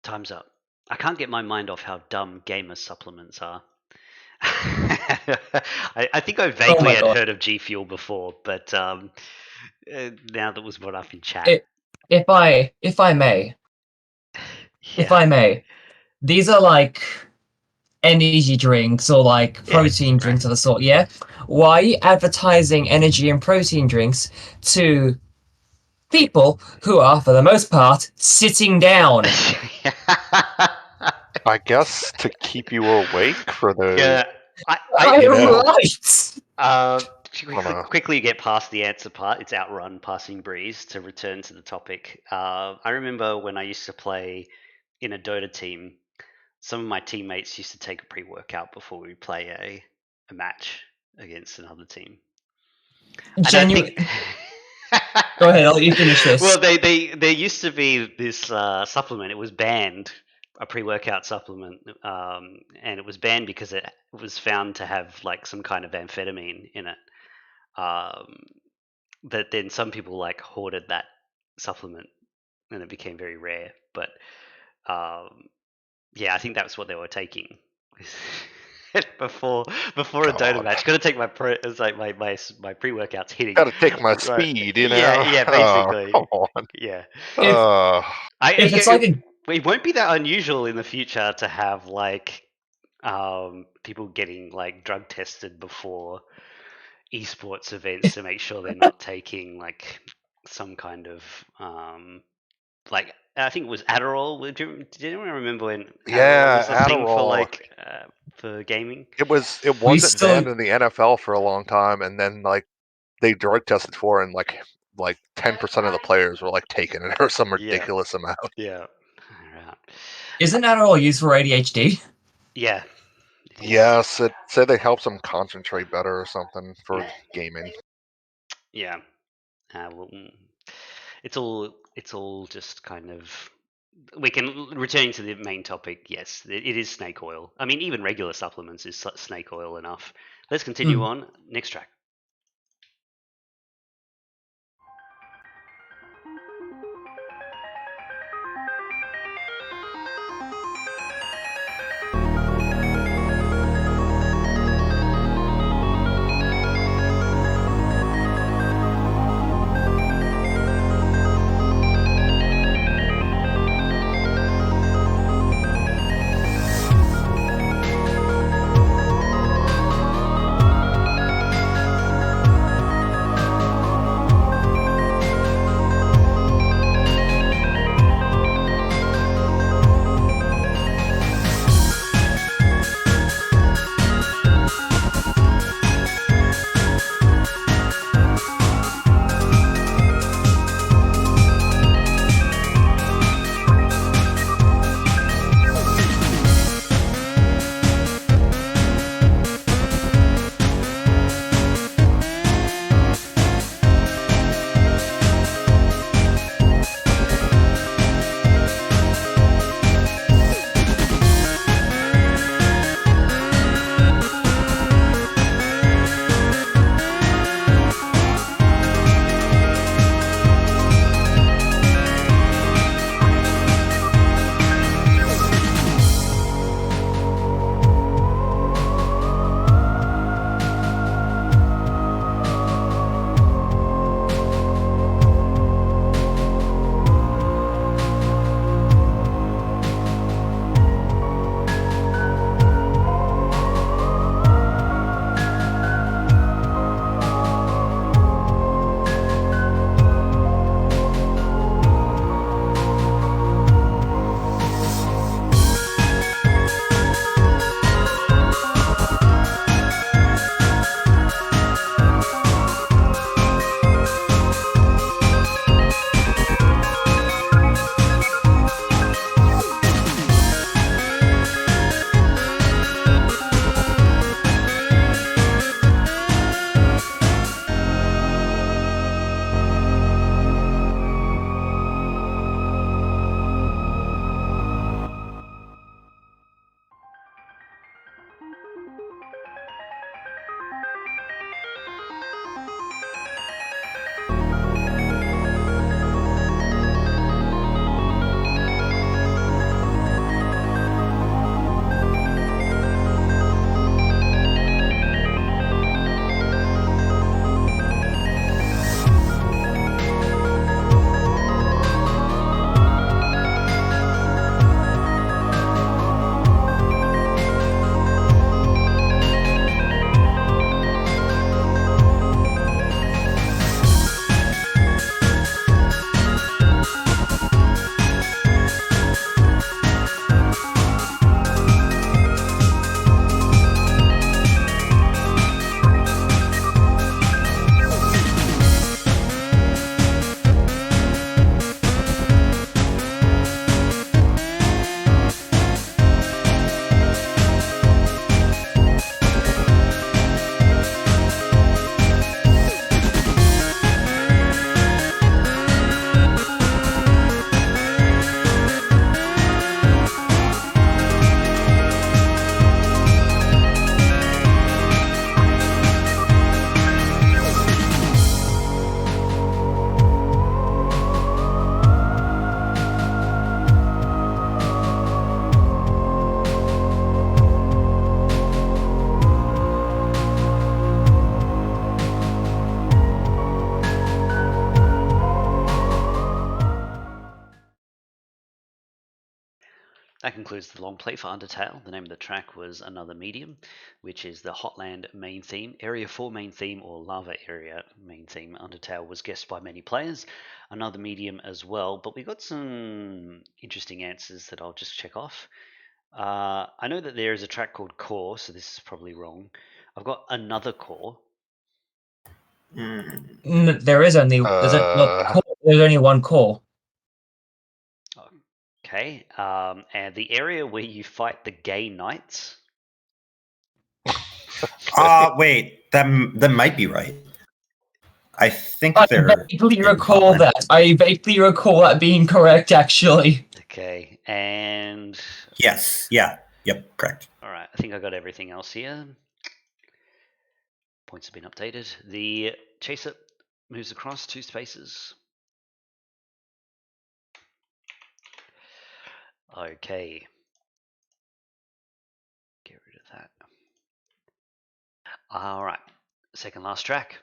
Time's up. I can't get my mind off how dumb gamer supplements are. I think I vaguely had heard of G Fuel before, but now that was brought up in chat. If I may, if I may, these are like energy drinks or like protein drinks of the sort. Yeah, why are you advertising energy and protein drinks to people who are, for the most part, sitting down? I guess to keep you awake for the. Yeah, quickly get past the answer part. It's outrun passing breeze. To return to the topic, I remember when I used to play in a Dota team. Some of my teammates used to take a pre-workout before we play a match against another team. Genuine. Go ahead, I'll let you finish this. Well, there used to be this supplement. It was banned, a pre-workout supplement, and it was banned because it was found to have like some kind of amphetamine in it. But then some people like hoarded that supplement, and it became very rare. But yeah, I think that's what they were taking before a Dota match. Got to take my it's like my pre-workouts hitting. Got to take my speed, you know. Yeah, basically. Oh, come on. Yeah. If it's like it won't be that unusual in the future to have like people getting like drug tested before esports events to make sure they're not taking like some kind of like I think it was Adderall. Did anyone remember when Adderall was a thing for like for gaming? It wasn't banned in the NFL for a long time, and then like they drug tested for, and like 10% of the players were like taking it or some ridiculous amount. Yeah. Right. Isn't Adderall used for ADHD? Yeah. Yes, it said it helps them concentrate better or something for gaming. Yeah. Well, it's all just kind of. We can returning to the main topic. Yes, it is snake oil. I mean, even regular supplements is snake oil enough. Let's continue on. Next track. that concludes the long play for Undertale. The name of the track was Another Medium, which is the Hotland main theme. Area 4 main theme, or Lava Area main theme, Undertale was guessed by many players. Another Medium as well, but we got some interesting answers that I'll just check off. I know that there is a track called Core, so this is probably wrong. I've got Another Core. There is only there's only one core. Okay, and the area where you fight the gay knights. Wait, that might be right. I think I vaguely recall that. I vaguely recall that being correct, actually. Okay, and yes, yeah, yep, correct. All right, I think I got everything else here. Points have been updated. The chaser moves across 2 spaces. Okay. Get rid of that. All right, second last track.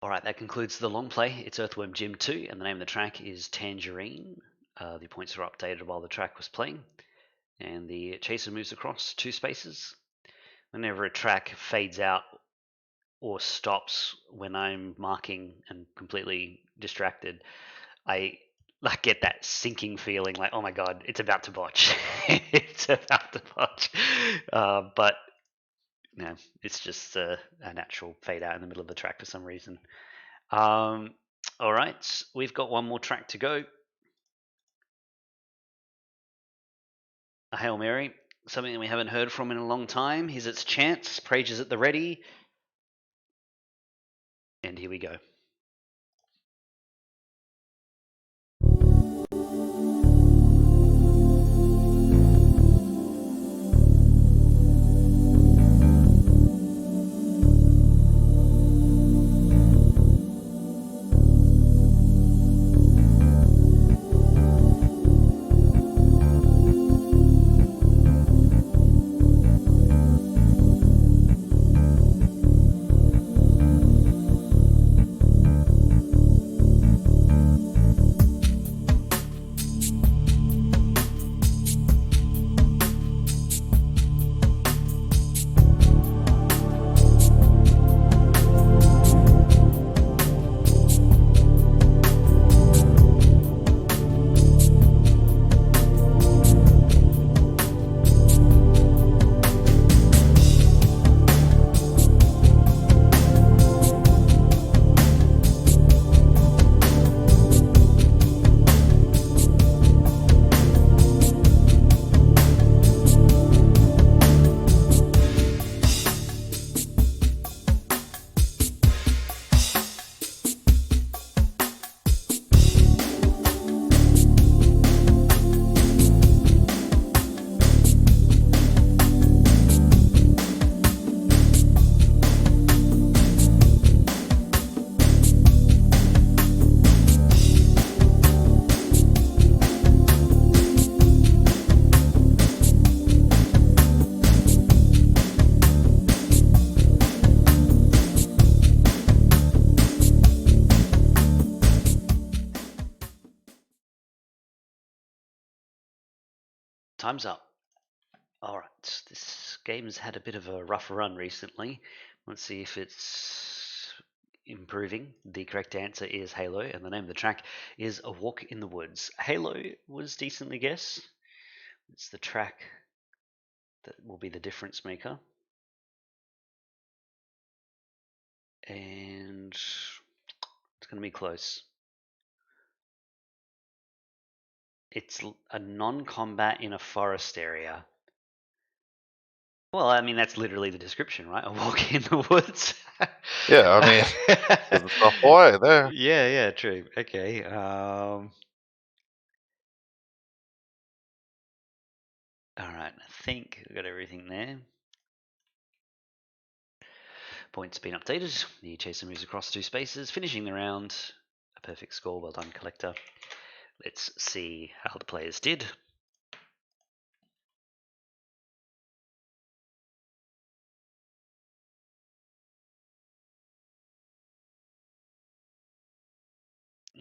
Alright, that concludes the long play. It's Earthworm Jim 2, and the name of the track is Tangerine. The points were updated while the track was playing, and the chaser moves across 2 spaces. Whenever a track fades out or stops when I'm marking and completely distracted, I get that sinking feeling like, oh my god, it's about to botch. It's about to botch. But no, it's just a natural fade out in the middle of the track for some reason. All right, we've got one more track to go. A Hail Mary, something that we haven't heard from in a long time. Here's its chance. Prage is at the ready. And here we go. Time's up. Alright, this game's had a bit of a rough run recently. Let's see if it's improving. The correct answer is Halo, and the name of the track is A Walk in the Woods. Halo was decently guessed. It's the track that will be the difference maker. And it's going to be close. It's a non-combat in a forest area. Well, I mean, that's literally the description, right? A walk in the woods. Yeah, I mean, there's a tough way there. Yeah, true. Okay. Alright, I think we got everything there. Points been updated. The chaser moves across 2 spaces, finishing the round. A perfect score. Well done, Collector. Let's see how the players did.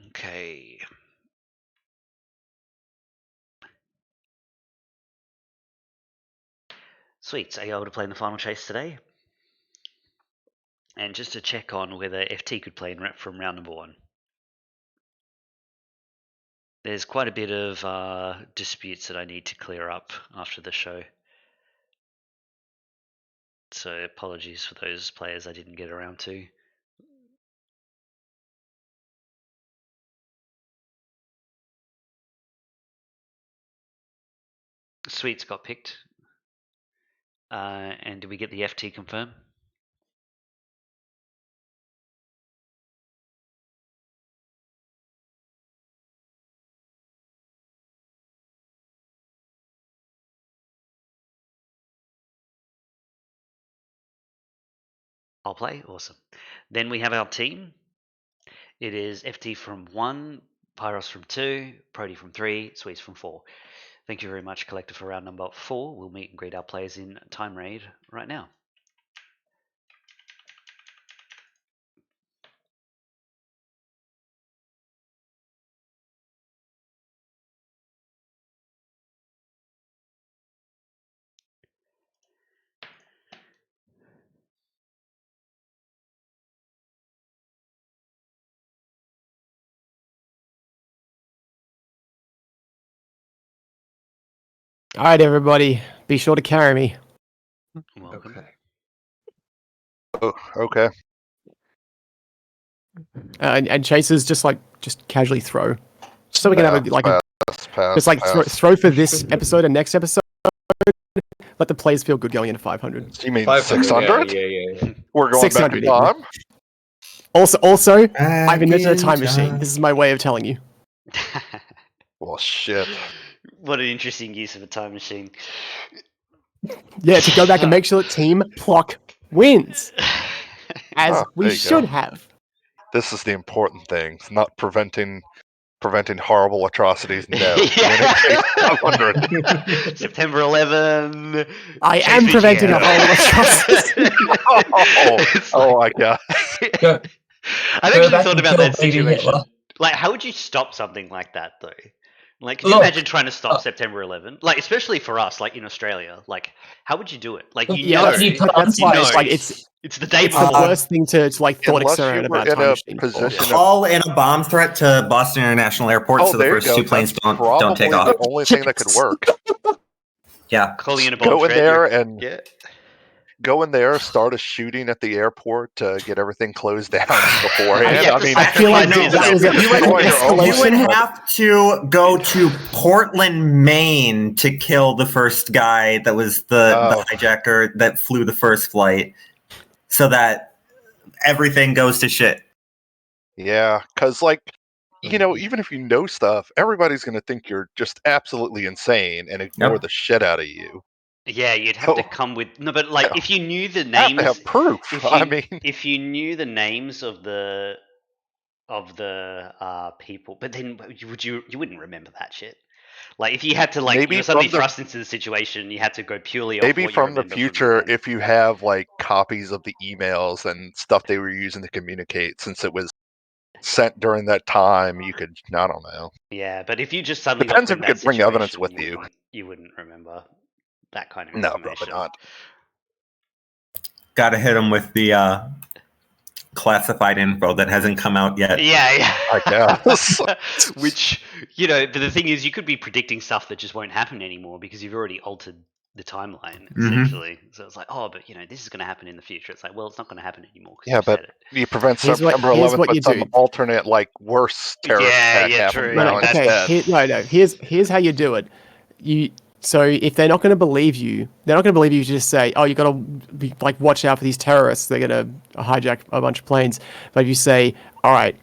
Okay. Sweet. Are you able to play in the final chase today? And just to check on whether FT could play in from round number 1. There's quite a bit of disputes that I need to clear up after the show. So apologies for those players I didn't get around to. Sweets got picked. And did we get the FT confirmed? I'll play. Awesome. Then we have our team. It is FT from 1, Pyros from 2, Prody from 3, Sweets from 4. Thank you very much, Collector, for round number 4. We'll meet and greet our players in Time Raid right now. All right, everybody, be sure to carry me. Welcome. Okay. Oh, okay. And Chasers just casually throw, so we can have a pass, throw for this episode and next episode. Let the players feel good going into 500. You mean 500? 600? Yeah. We're going back 600 in time? Also, I've invented a Back in time machine. time. This is my way of telling you. Well, shit. What an interesting use of a time machine. Yeah, to go back and make sure that Team Plock wins, as Oh, we there you should go. have. This is the important thing. It's not preventing horrible atrocities. No. Yeah. Winning Chase 500. September 11. I Chase am preventing a VGM. whole atrocity. Oh my god. Go- I've Go actually back thought and about kill that baby situation. Hitler. Like, how would you stop something like that, though? Like, could you Look, imagine trying to stop September 11? Like, especially for us, like in Australia. Like, how would you do it? Like, you Yeah, know, that's- you can't that's you why know, it's like it's the day the before. worst thing to thought Unless experiment you were about in time a machine. position of Call in a bomb threat to Boston International Airport so the there you first go. two planes That's don't take probably off. the only thing that could work. Yeah. Calling in a bomb Go in threat, there you're- and yeah. go in there, start a shooting at the airport to get everything closed down beforehand. Yeah, I mean, I feel like no, that was you're destroying your own You would life. have to go to Portland, Maine to kill the first guy that was the hijacker that flew the first flight so that everything goes to shit. Yeah, because, like, even if you know stuff, everybody's going to think you're just absolutely insane and ignore Yep. the shit out of you. Yeah, you'd have to come with but like if you knew the You have to names, have proof. if you knew the names of the people, but then you wouldn't remember that shit. Like if you had to Maybe you were suddenly from the- thrust into the situation, you had to go purely off maybe what from you the remember future, from if you have like copies of the emails and stuff they were using to communicate, since it was sent during that time, you could, I don't know. yeah, but if you just suddenly Depends got if put you in that could bring evidence situation, with you. you wouldn't remember that kind of No, information. probably not. Gotta hit him with the classified info that hasn't come out yet. Yeah. I guess. Which, the thing is, you could be predicting stuff that just won't happen anymore because you've already altered the timeline, essentially. So it's like, oh, but, this is going to happen in the future. It's like, well, it's not going to happen anymore because you but said it. you prevent Here's September here's 11th what you with some do. alternate, like, worse terrorist attack happening true. now instead. Here's how you do it. So if they're not going to believe you, you just say, "Oh, you got to be watch out for these terrorists. They're going to hijack a bunch of planes." But if you say, "All right,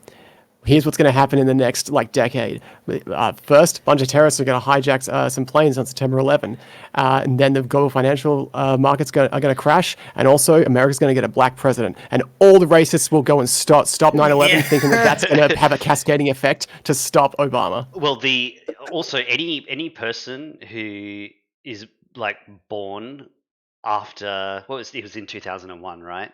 here's what's going to happen in the next decade. First, a bunch of terrorists are going to hijack some planes on September 11, and then the global financial markets are going to crash, and also America's going to get a black president, and all the racists will go and stop 9/11, thinking that's going to have a cascading effect to stop Obama." Well, also any person who is born after it was in 2001, right?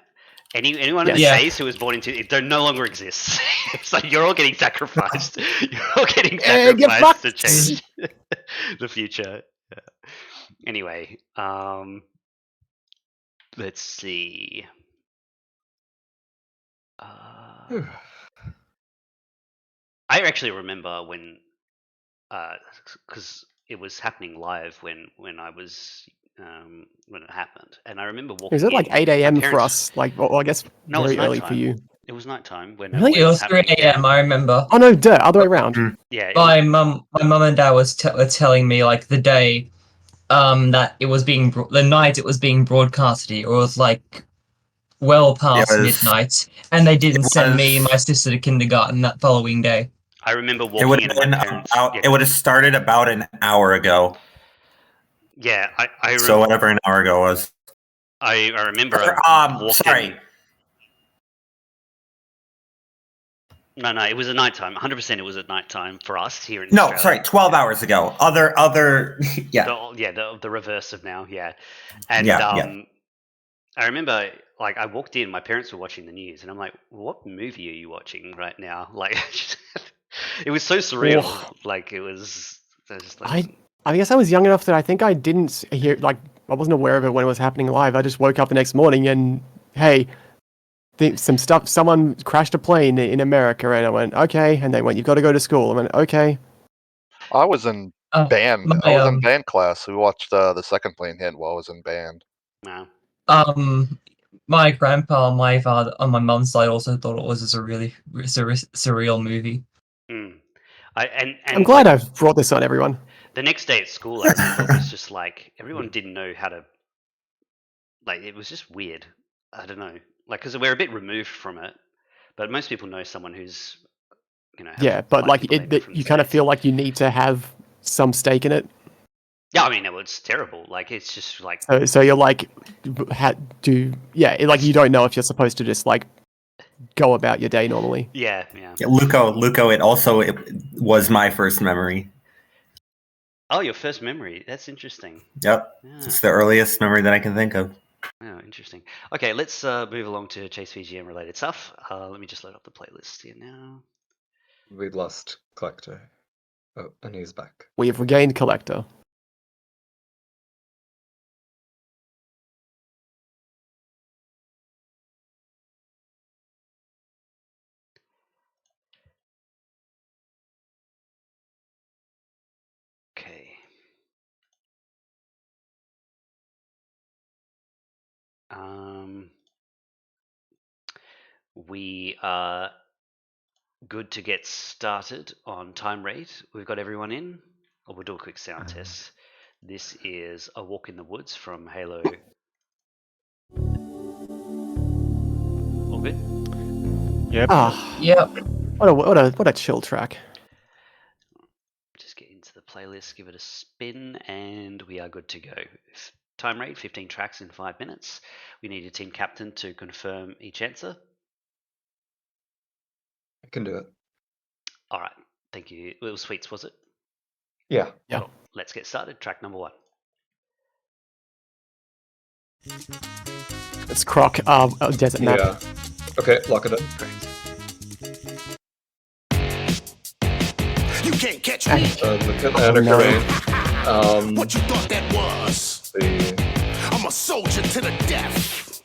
Anyone in the Yeah. chase who was born into it no longer exists. It's like you're all getting sacrificed. You're all getting sacrificed to change the future. Yeah. Anyway, let's see. I actually remember when, because it was happening live when I was when it happened, and I remember walking. Is it like in. 8 My a.m. for parents- us? Well, I guess No, it was very early for nighttime. you. It was nighttime when Really? when It was 3 happening. a.m. I remember. Oh no, duh, other way around. Yeah, it My was- mum and dad were telling me the day that it was the night it was being broadcasted. It was well past midnight, and they didn't send me and my sister to kindergarten that following day. I remember It would walking have in. been My parents. it would have started about an hour ago. Yeah, I So whatever an hour ago was. I remember. Sorry. No, it was at nighttime. 100%, it was at nighttime for us here in No, Australia. sorry, 12 hours ago. Other, yeah. The reverse of now, yeah. And I remember, I walked in, my parents were watching the news, and I'm like, what movie are you watching right now? It was so surreal. It was just I guess I was young enough that I think I didn't hear, I wasn't aware of it when it was happening live. I just woke up the next morning and, hey, someone crashed a plane in America, and I went, okay. And they went, you've got to go to school. I went, okay. I was in Band. my, I was in band class. We watched the second playing hint while I was in band. Wow. My grandpa on my father on my mum's side also thought it was a really surreal movie. Mm. And I'm glad I've brought this on, everyone. The next day at school, I remember, it was just like everyone didn't know how to. Like, it was just weird. I don't know. Like, because we're a bit removed from it, but most people know someone who's, Yeah, but like you kind of feel like you need to have some stake in it. Yeah, I mean, it's terrible. Like, it's just like. So you're like, like you don't know if you're supposed to just like go about your day normally. Yeah. Luco. It was my first memory. Oh, your first memory. That's interesting. Yep, it's the earliest memory that I can think of. Oh, interesting. Okay, let's move along to Chase VGM related stuff. Let me just load up the playlist here now. We lost Collector. Oh, and he's back. We have regained Collector. Okay. We are good to get started on time rate. We've got everyone in. Or we'll do a quick sound test. This is A Walk in the Woods from Halo. All good? Yep. Yep. What a chill track. Just get into the playlist, give it a spin, and we are good to go. Time rate, 15 tracks in 5 minutes. We need a team captain to confirm each answer. I can do it. All right. Thank you. Little Sweets, was it? Yeah. Yeah. Let's get started. Track number 1. It's Croc, Desert Map. Yeah. Okay, lock it in. Correct. You can't catch me. Anarchy Rain. What you thought that was? I'm a soldier to the death.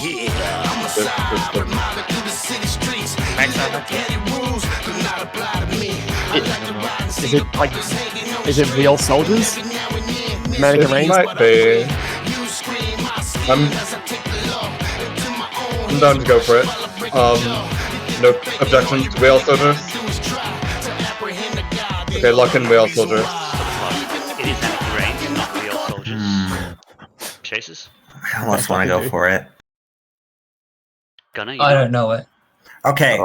Yeah, I'm a side reminder through the city streets. Petty rules do not apply to me. Is it real soldiers? It might be. I'm down to go for it. No objections to whale soldiers. Okay, lock in whale soldiers. It is Anarchy Rain, not real soldiers. Chasers? I almost want to go for it. Gunner, I don't know it. Okay,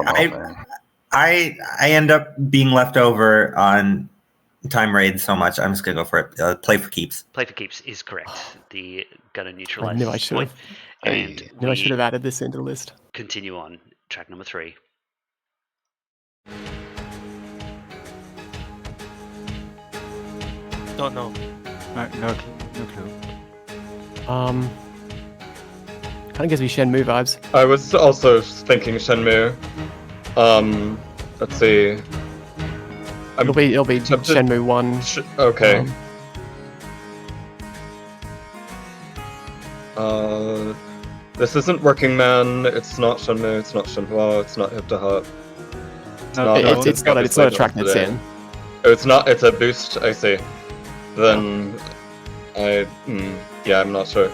I end up being left over on time raid so much. I'm just gonna go for it. Play for keeps. Play for keeps is correct. The Gunner neutralizes. I knew I should have. And I should have added this into the list. Continue on. Track number 3. Don't know. No clue. Kind of gives me Shenmue vibes. I was also thinking Shenmue. Let's see. It'll be Shenmue 1. Okay. This isn't Working Man. It's not Shenmue. It's not Shenhua. It's not Hip to Hop. It's not a track that's in. Oh, it's not. It's a boost. I see. Then yeah, I'm not sure.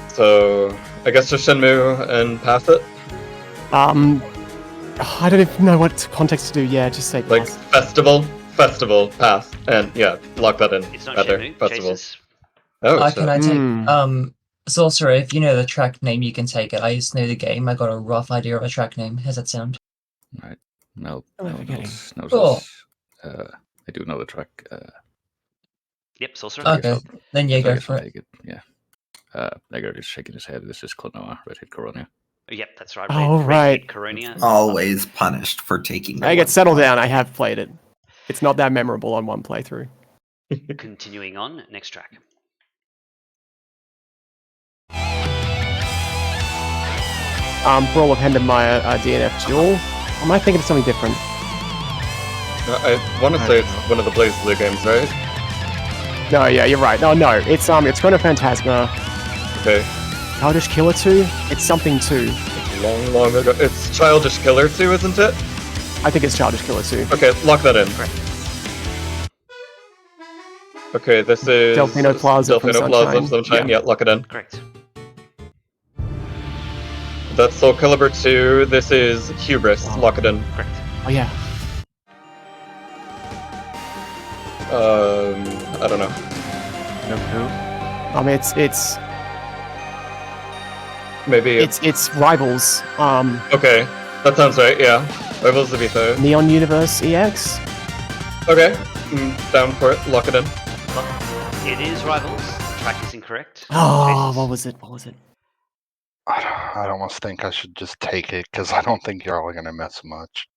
So I guess just Shenmue and pass it. I don't even know what context to do. Yeah, just say like pass. festival, pass, and yeah, lock that in. It's not Better, Shenmue. festival. Chasers. Oh, Can I take Sorcerer? If you know the track name, you can take it. I just know the game. I got a rough idea of a track name. How's that sound? Right. No. Cool. I do know the track. Yep, Sorcerer. Okay, then yeah, go for it. Yeah. Negard is shaking his head. This is Klonoa, Red Hit Coronia. Yep, that's right. Red Hit Coronia. Always punished for taking. I get settled down. I have played it. It's not that memorable on one playthrough. Continuing on, next track. Brawl of Hendemire DNF Duel. Am I thinking of something different? I want to say it's one of the BlazBlue games, right? No, yeah, you're right. No, it's Chrono Phantasma. Okay. Childish Killer 2? It's something 2. Long ago. It's Childish Killer 2, isn't it? I think it's Childish Killer 2. Okay, lock that in. Correct. Okay, this is Delfino Plaza from Delfino Plaza from Sunshine. Sunshine. Yeah, lock it in. Correct. That's Soul Calibur 2. This is Hubris. Lock it in. Correct. Oh yeah. I don't know. No clue. I mean, it's Maybe it's Rivals. Okay, that sounds right. Yeah, Rivals of Ether. Neon Universe EX. Okay, down for it. Lock it in. It is Rivals. The track is incorrect. Oh, Jesus. what was it? What was it? I almost think I should just take it because I don't think y'all are gonna miss much.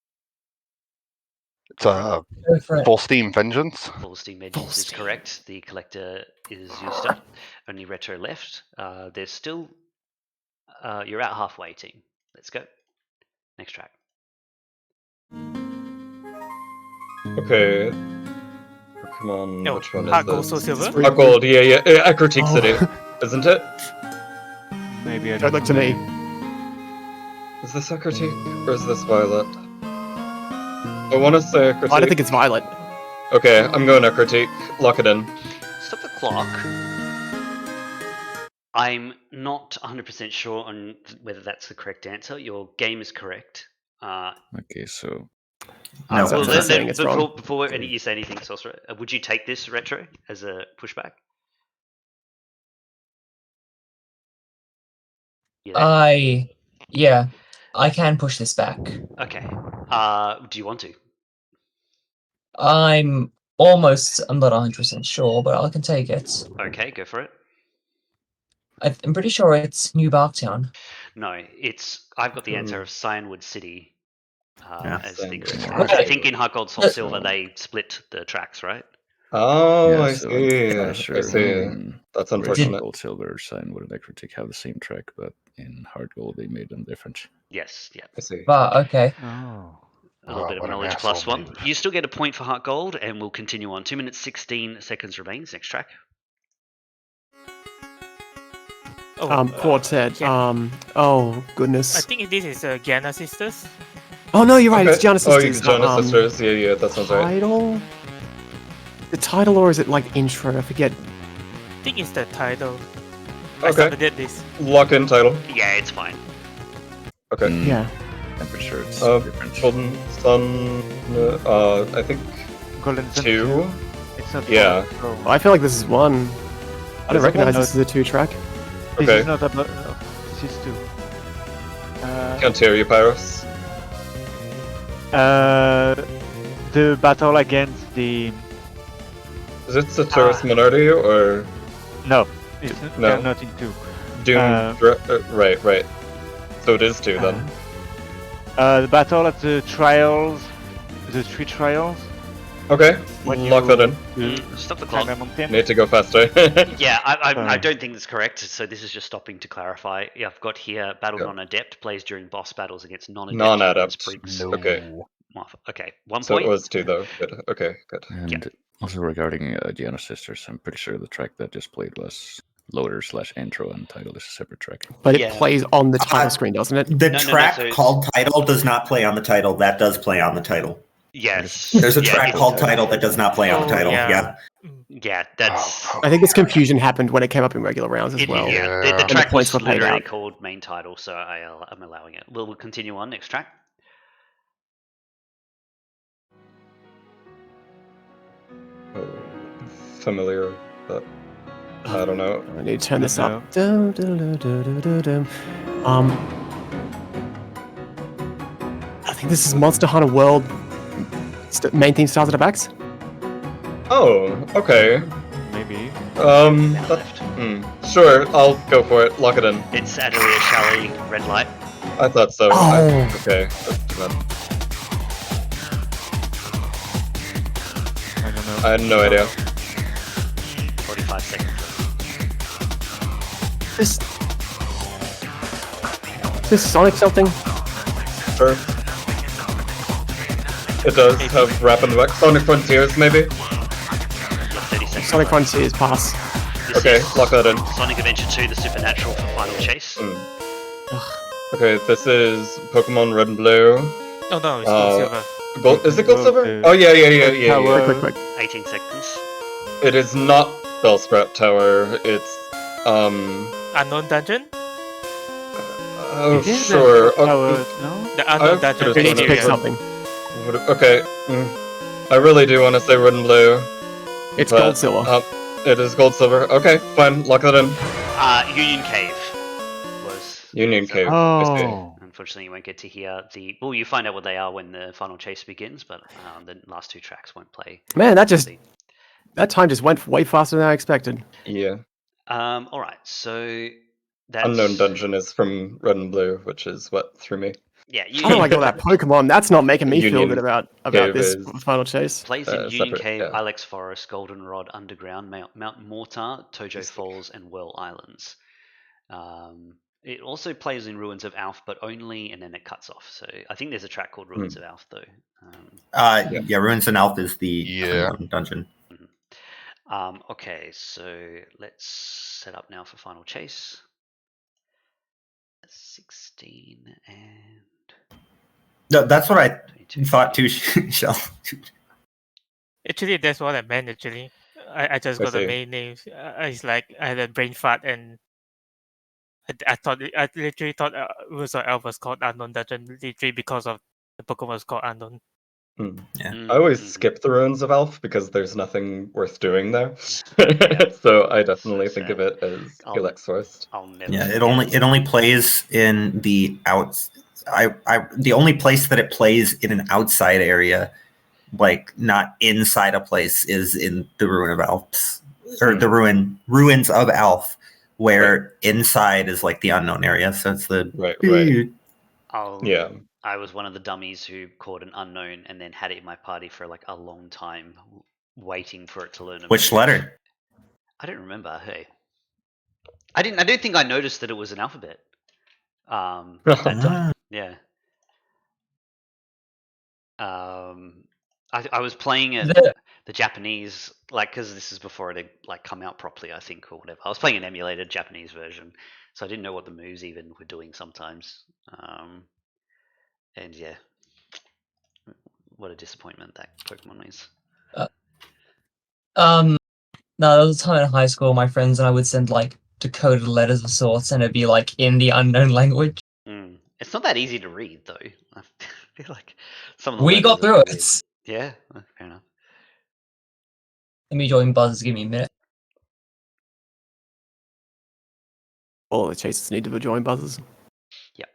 It's Go for it. Full Steam Vengeance. Full Steam Vengeance is correct. The collector is used up. Only retro left. There's still. You're out halfway, team. Let's go. Next track. Okay. Come on, No, which one Heart is Gold, this? Soul Silver? Heart Gold, yeah. Acrotique City, isn't it? Maybe I Don't don't look to know. me. Is this Acrotique or is this Violet? I want to say Acrotique. I don't think it's Violet. Okay, I'm going Acrotique. Lock it in. Stop the clock. I'm not 100% sure on whether that's the correct answer. Your game is correct. Okay, so No, so Well, I'm saying it's wrong. before you say anything, Sorcerer, would you take this retro as a pushback? You there? Yeah, I can push this back. Okay. Do you want to? I'm not 100% sure, but I can take it. Okay, go for it. I'm pretty sure it's New Barktown. No, I've got the answer of Cyanwood City as the correct track. Okay. I think in Heart Gold Soul Silver they split the tracks, right? Oh, yeah, I so see. I'm I sure see. in That's Radiant unfortunate. Gold, Silver, Cyanwood, and Necrotic have the same track, but in Hard Gold they made them different. Yes, yeah. I see. But okay. Oh. A little bit of What an knowledge plus asshole, one. You still get a point for Heart Gold, and we'll continue on. 2 minutes 16 seconds remains. Next track. Oh, Quartet. Gian- Oh goodness. I think this is Gianna Sisters. Oh no, you're right. It's Gianna Oh, Sisters. Gianna Sisters. Yeah, that sounds right. Title. The title, or is it like intro? I forget. I think it's the title. I Okay. submitted this. Lock in title. Yeah, it's fine. Okay. Yeah. I'm pretty sure it's Uh, different. Golden Sun. I think Golden Sun 2. It's not Yeah. one, so- I feel like this is one. I don't Is it recognize one? this as a 2-track. This Okay. is not a. No, this is two. Can't hear you, Pyros. The battle against the. Is it the Tourist Minority or No, it's No. they're not in two. Doom? Right. So it is 2 then. The battle at the trials, the 3 trials. Okay, When lock that in. Stop the clock. Climb a mountain. Need to go faster. Yeah, I Sorry. don't think that's correct, so this is just stopping to clarify. Yeah, I've got here Battle Yeah. Non-Adept plays during boss battles against non-adept. Non-adept. Briggs. No. Okay. Okay, 1 So point. it was 2 though. Good. Okay, good. And also regarding Gianna Sisters, I'm pretty sure the track that just played was loader/intro, and title is a separate track. But it Yeah. plays on the title screen, doesn't it? The No, track so- called title does not play on the title. That does play on the title. Yes. There's a yeah, track it's- called title that does not play on the Oh, title. yeah. Yeah. Yeah, that's. Oh, I think this confusion happened when it came up in regular rounds as well. Yeah, Yeah. the And track points was were paid literally out. called main title, so I'm allowing it. We'll continue on. Next track. Oh, familiar, but I don't know. I need to turn this No. up. I think this is Monster Hunter World. Main theme stars at the backs. Oh, okay. Maybe. Sure, I'll go for it. Lock it in. It's Adelia Shally, Red Light. I thought so. Oh. Okay. That's too bad. I don't know. I had no idea. 45 seconds. This Sonic something. Sure. It does have rap in the back. Sonic Frontiers, maybe? Yeah, 30 seconds. Sonic Frontiers pass. This Okay, is lock that in. Sonic Adventure 2, The Supernatural for Final Chase. Okay, this is Pokemon Red and Blue. Oh no, it's Gold Silver. Gold, is it Gold Gold, Silver? Oh yeah. Power. Quick. 18 seconds. It is not Bellsprout Tower. It's Unknown Dungeon? Oh, sure. No? The Unknown Dungeon. You need to pick something. Okay. I really do want to say red and blue. It's but, gold silver. It is gold silver. Okay, fine. Lock that in. Union Cave was Union Cave. Oh. Unfortunately, you won't get to hear the. Well, you find out what they are when the final chase begins, but the last 2 tracks won't play. Man, that time just went way faster than I expected. Yeah. All right, so that's Unknown Dungeon is from red and blue, which is what threw me. Yeah, I don't like all that Pokemon. That's not making me feel good about Cave this is, final chase. Plays in Union separate, Cave, yeah. Ilex Forest, Goldenrod Underground, Mount Mortar, Tojo Falls, and Whirl Islands. It also plays in Ruins of Alf, but only, and then it cuts off. So I think there's a track called Ruins of Alf, though. Yeah, Ruins and Alf is the unknown dungeon. Okay, so let's set up now for final chase. 16 and... No, that's what I thought too, Shell. Actually, that's what I meant, actually. I just got the main names. It's like I had a brain fart and I literally thought Ruins of Elf was called Unknown Dungeon, literally because of the Pokemon was called Unknown. Yeah. I always skip the Ruins of Alf because there's nothing worth doing there. So I definitely think of it as Ilex Forest. Yeah, it only plays in the outs. The only place that it plays in an outside area, like not inside a place, is in the Ruin of Alps or the Ruins of Alf, where inside is like the unknown area. So it's the Yeah. I was one of the dummies who caught an unknown and then had it in my party for like a long time, waiting for it to learn. Which letter? I don't remember. Hey, I don't think I noticed that it was an alphabet. That time. Yeah. I was playing it the Japanese, like, because this is before it had like come out properly, I think, or whatever. I was playing an emulated Japanese version, so I didn't know what the moves even were doing sometimes. And yeah, what a disappointment that Pokemon is. No, there was a time in high school, my friends and I would send like decoded letters of sorts, and it'd be like in the unknown language. It's not that easy to read, though. I feel like some of the We got through it. Yeah, fair enough. Let me join Buzz. Give me a minute. All the chases need to join buzzers. Yep.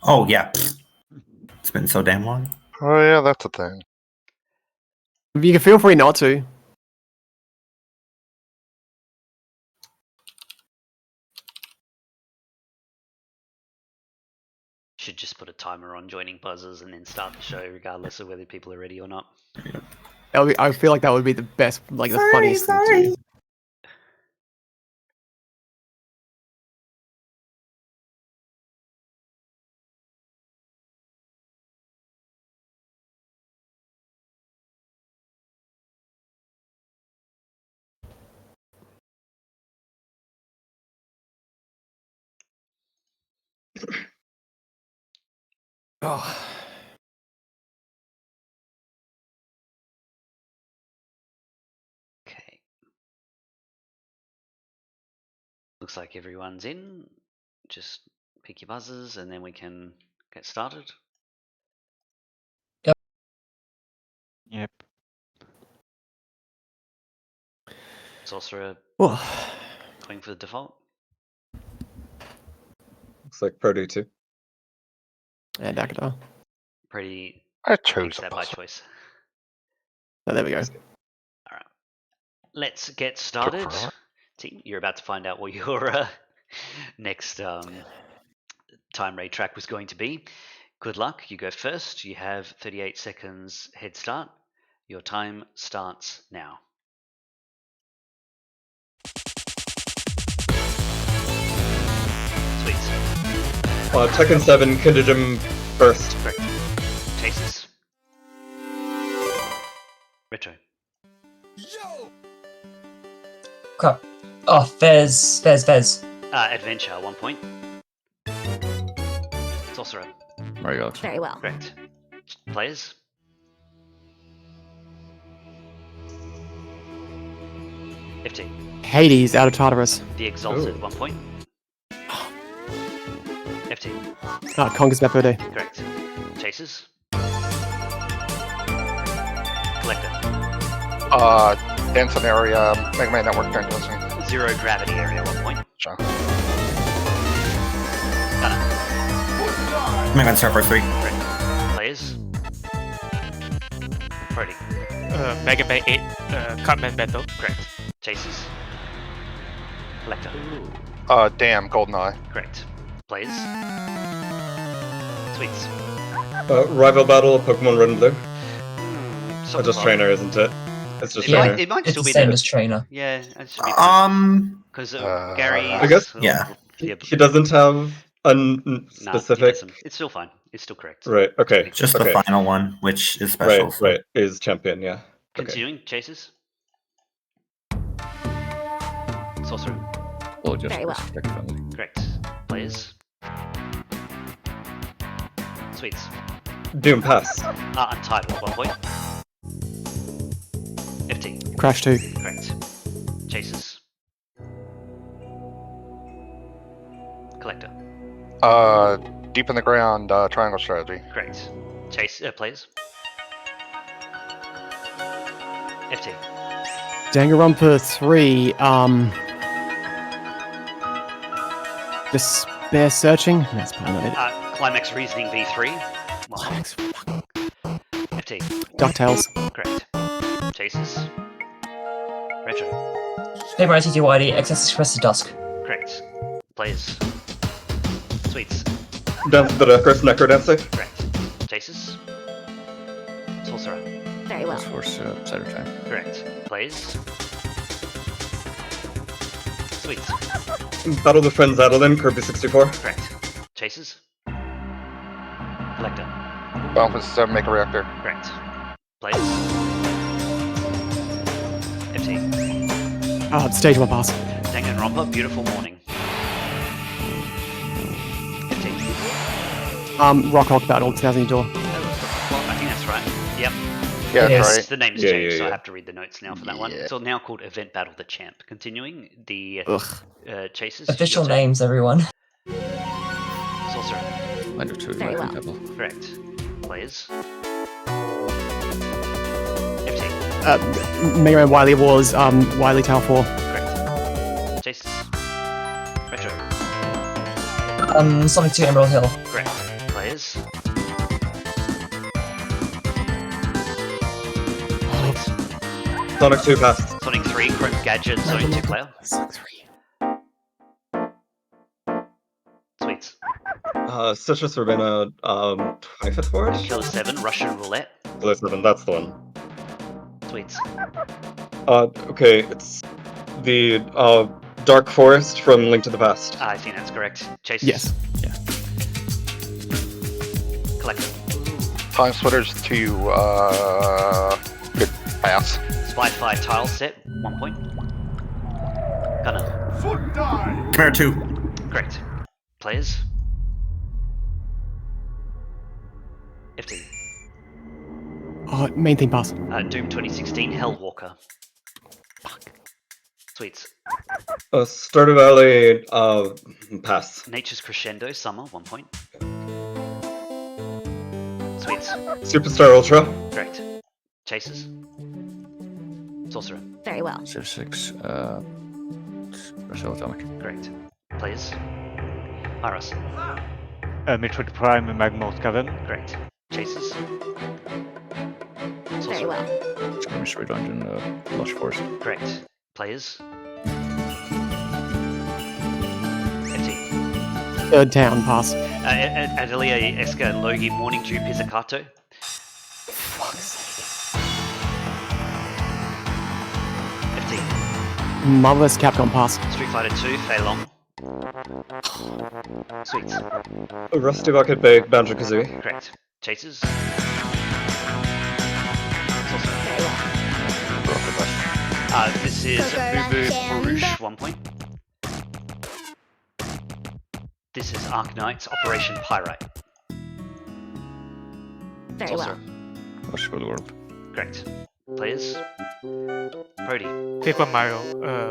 Oh yeah. It's been so damn long. Oh yeah, that's a thing. You can feel free not to. Should just put a timer on joining buzzers and then start the show, regardless of whether people are ready or not. I feel like that would be the best, like the funniest thing to do. Oh. Okay. Looks like everyone's in. Just pick your buzzers and then we can get started. Yep. Sorcerer Oh. going for the default. Looks like Purdy too. And Dakatar. Pretty. I chose that by choice. Oh, there we go. All right. Let's get started. Team, you're about to find out what your next time raid track was going to be. Good luck. You go first. You have 38 seconds head start. Your time starts now. Sweet. Tekken 7, Kindegem first. Correct. Chases. Retro. Crap. Oh, Fez. Adventure, 1 point. Sorcerer. Mario Galaxy. Very well. Correct. Players. FT. Hades out of Tartarus. The Exalted, Ooh. 1 point. FT. Conquers Bepode. Correct. Chasers. Collector. Denson area, Mega Man Network Dungeon. 0 gravity area, 1 point. Sure. Gunner. Mega Man Surfer 3. Correct. Players. Brody. Mega Man 8, Cutman Battle. Correct. Chasers. Collector. Damn, GoldenEye. Correct. Players. Sweets. Rival Battle, Pokemon Red and Blue. Something Just like- Trainer, isn't it? It's just It Trainer. might, it might It's still the be same the as Trainer. Yeah, it should be fine. Because Gary. I guess- Yeah. He doesn't have a specific. It's still fine. It's still correct. Right. Okay. Just okay. the final one, which is special. Right. Right. Is champion. Yeah. Okay. Continuing. Chasers. Sorcerer. Well, just Very well. respect family. Correct. Players. Sweets. Doom Pass. Untitled, 1 point. FT. Crash 2. Correct. Chasers. Collector. Deep in the Ground, Triangle Strategy. Correct. Players. FT. Danganronpa 3. Despair Searching. That's probably not it. Climax Reasoning V3. Climax. FT. DuckTales. Correct. Chasers. Retro. Paper Mario TTYD, Excess Express to Dusk. Correct. Players. Sweets. Dance of the Deckers, Necrodancer. Correct. Chasers. Sorcerer. Very well. Force Cider Time. Correct. Players. Sweets. Battle of the Friends Adeline, Kirby 64. Correct. Chasers. Collector. Final Fantasy 7 Mega Reactor. Correct. Players. FT. Stage 1 pass. Danganronpa, Beautiful Morning. FT. Rock Hulk Battle, 2000 Door. I think that's right. Yep. Yeah, Yes. that's right. The name's Yeah, changed, yeah, so I yeah. have to read the notes now for that one. Yeah. It's now called Event Battle the Champ. Continuing, the Chasers. Official your turn. names, everyone. Sorcerer. Line of 2, Very Lightning well. Temple. Correct. Players. FT. Mega Man Wily Wars, Wily Tower 4. Correct. Chasers. Retro. Sonic 2 Emerald Hill. Correct. Players. Sweets. Sonic 2 Pass. Sonic 3, Chrome Gadget, Zone 2 player. Sweets. Citrus Urbana, Typhus Forge? Killer 7, Russian Roulette. Killer 7, that's the one. Sweets. Okay, it's the, Dark Forest from Link to the Past. I think that's correct. Chasers. Yes. Collector. Time Splitters 2, good pass. Spy Fi tile set, 1 point. Gunner. Khmer 2. Correct. Players. FT. Main theme pass. Doom 2016, Hellwalker. Sweets. Stardew Valley, Pass. Nature's Crescendo, Summer, 1 point. Sweets. Superstar Ultra. Correct. Chasers. Sorcerer. Very well. Civ 6, Russell Atomic. Correct. Players. Iris. Metroid Prime and Magmo's Cavern. Correct. Chasers. Very Sorcerer. well. Skirmisher Dungeon, Lush Forest. Correct. Players. FT. Third Town pass. Adelia Eska and Logi Morning Dew Pizzicato. FT. Marvelous Capcom pass. Street Fighter 2, Fei Long. Sweets. Rusty Bucket Bay, Banjo Kazooie. Correct. Chasers. Very well. This is Boo Baruch, 1 point. This is Arknights, Operation Pyrite. Very well. Lush for the World. Correct. Players. Brody. Paper Mario,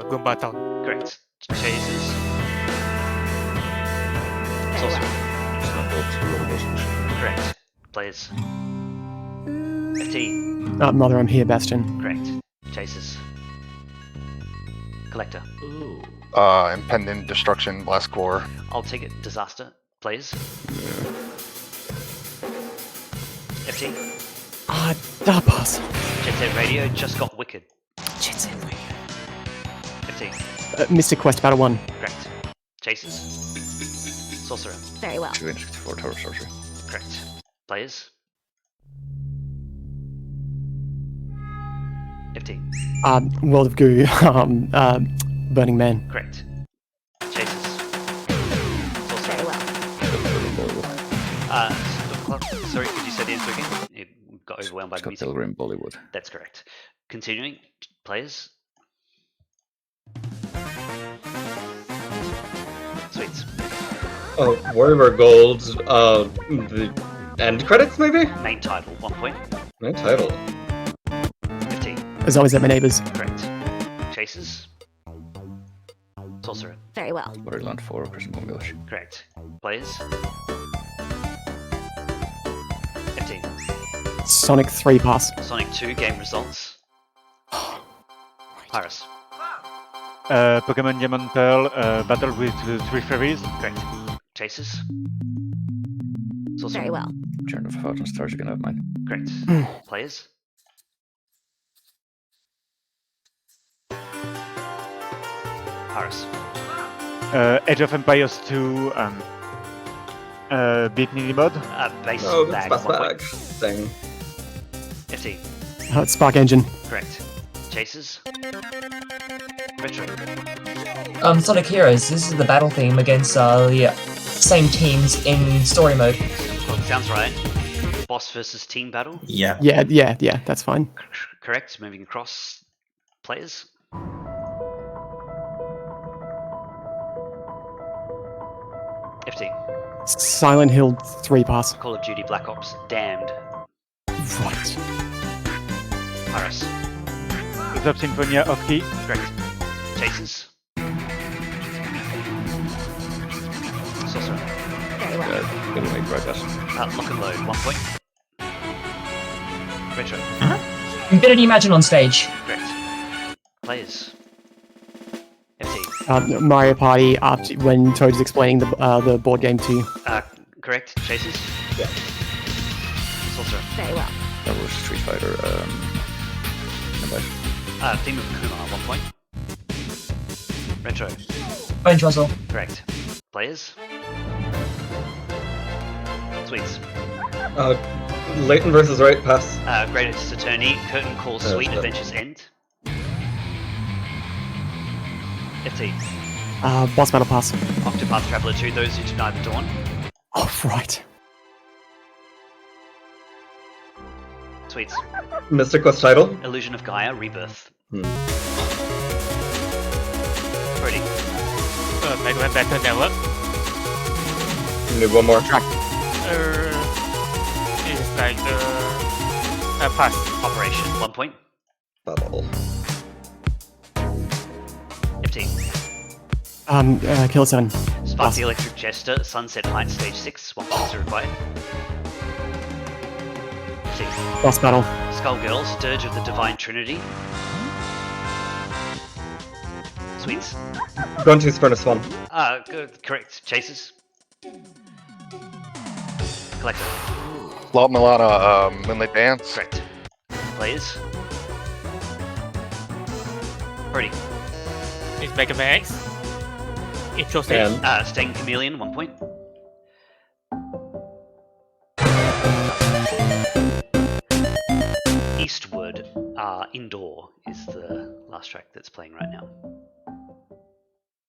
Goomba Town. Correct. Chasers. Very well. Correct. Players. FT. Mother, I'm here, Bastion. Correct. Chasers. Collector. Impending destruction, blast core. I'll take it. Disaster. Players. FT. Dark pass. Jet Set Radio just got wicked. Jet Set Radio. FT. Mystic Quest Battle 1. Correct. Chasers. Sorcerer. Very well. 264 Tower Sorcerer. Correct. Players. FT. World of Goo. Burning Man. Correct. Chasers. Very well. Sorry, could you say the answer again? It got overwhelmed by It's the got music. Pilgrim Bollywood. That's correct. Continuing. Players. Sweets. Oh, Warrior Gold. The end credits, maybe? Main title, 1 point. Main title. 15. As always at my neighbors. Correct. Chasers. Sorcerer. Very well. Borderland 4, Crescent Moon Village. Correct. Players. 15. Sonic 3 pass. Sonic 2 game results. Pyrus. Pokemon Diamond Pearl, battle with 3 fairies. Correct. Chasers. Sorcerer. Very well. Return of a Thousand Stars, you can have mine. Correct. Players. Pyrus. Age of Empires 2, Beat Me Mod. Base Oh, bag, that's 1 bag. point. Dang. FT. Spark Engine. Correct. Chasers. Retro. Sonic Heroes. This is the battle theme against the same teams in story mode. Sounds right. Boss versus team battle. Yeah. Yeah, that's fine. Correct. Moving across. Players. FT. Silent Hill 3 pass. Call of Duty Black Ops. Damned. Right. Pyrus. Zop Symphonia of Key. Correct. Chasers. Sorcerer. Very well. Little Make Right Pass. Lock and load. 1 point. Retro. Infinity Imagine on stage. Correct. Players. FT. Mario Party after when Toad is explaining the board game to you. Correct. Chasers. Yeah. Sorcerer. Very well. That was Street Fighter. Theme of Kumar. 1 point. Retro. Bone Trussell. Correct. Players. Sweets. Leighton versus Right pass. Greatest Attorney. Curtain Call Suite. Yeah. Adventures End. FT. Boss Battle pass. Octopath Traveler 2. Those Who Deny the Dawn. Oh, right. Sweets. Mystic Quest title. Illusion of Gaia. Rebirth. Brody. Mega Man Battle Network. Need one more. It's like pass. Operation. 1 point. Battle. FT. Kill 7. Spark the Electric Jester. Sunset Heights Stage 6. 1 point required. FT. Boss Battle. Skullgirls. Dirge of the Divine Trinity. Sweets. Grunty's Furnace 1. Good, correct. Chasers. Collector. La Milana, Moonlight Dance. Correct. Players. Brody. It's Mega Man X. Intro stage. And Stain Chameleon. 1 point. Eastward. Indoor is the last track that's playing right now.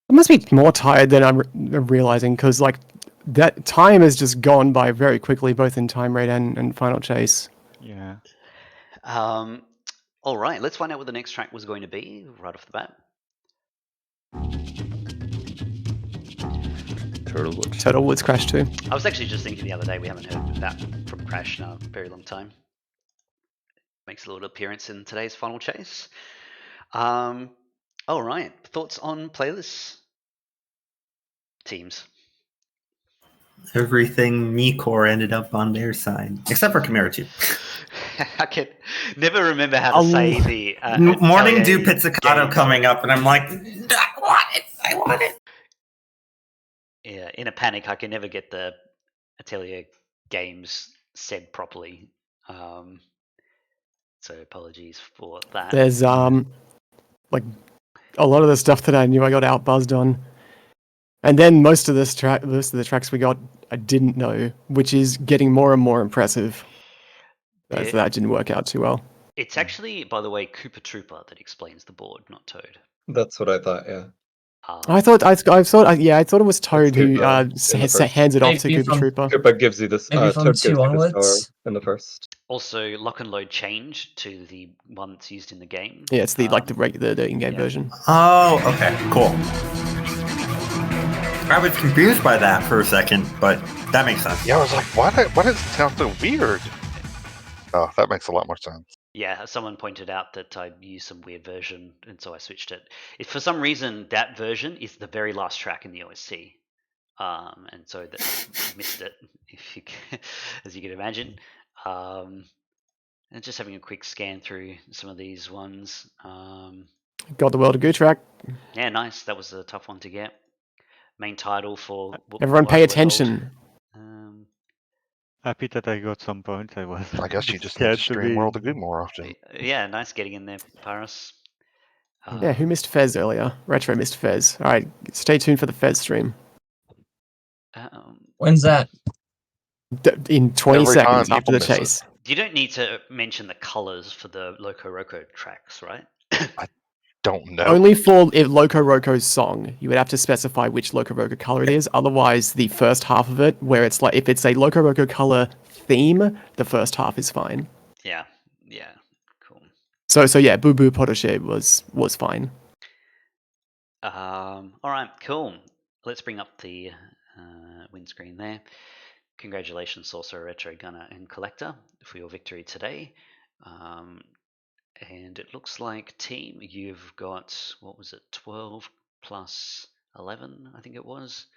I must be more tired than I'm realizing because like that time has just gone by very quickly, both in Time Raid and Final Chase. Yeah. All right, let's find out what the next track was going to be right off the bat. Turtle Woods Crash 2. I was actually just thinking the other day we haven't heard that from Crash in a very long time. makes a little appearance in today's final chase. All right, thoughts on playlists, teams? Everything Mikor ended up on their side, except for Chimera 2. I can never remember how to say the Morning Dew Atelier Pizzicato Games. coming up, and I'm like, I want it. Yeah, in a panic, I can never get the Atelier Games said properly. So apologies for that. There's like a lot of the stuff that I knew I got outbuzzed on, and then most of the tracks we got I didn't know, which is getting more and more impressive. So that didn't work out too well. It's actually, by the way, Koopa Trooper that explains the board, not Toad. That's what I thought. Yeah. I thought it was Toad who hands it off to Maybe Koopa Trooper. Koopa gives you this. Maybe from Toad gives 2 you the onwards. star in the first. Also, lock and load change to the one that's used in the game. Yeah, it's the the in-game version. Oh, okay, cool. I was confused by that for a second, but that makes sense. Yeah, I was like, why does it sound so weird? Oh, that makes a lot more sense. Yeah, someone pointed out that I used some weird version, and so I switched it. For some reason, that version is the very last track in the OST, and so that I missed it, as you can imagine. And just having a quick scan through some of these ones. Got the World of Goo track. Yeah, nice. That was a tough one to get. Main title for everyone pay attention. Happy that I got some points. I guess you just need to stream World of Goo more often. Yeah, nice getting in there, Paris. Yeah, who missed Fez earlier? Retro missed Fez. All right, stay tuned for the Fez stream. When's that? In 20 seconds after the chase. You don't need to mention the colors for the Loco Roco tracks, right? I don't know. Only for Loco Roco's song. You would have to specify which Loco Roco color it is. Otherwise, the first half of it, where it's like, if it's a Loco Roco color theme, the first half is fine. Yeah, cool. So yeah, Boo Boo Potoche was fine. All right, cool. Let's bring up the windscreen there. Congratulations, Sorcerer, Retro, Gunner, and Collector for your victory today. And it looks like, team, you've got, 12 plus 11, I think it was.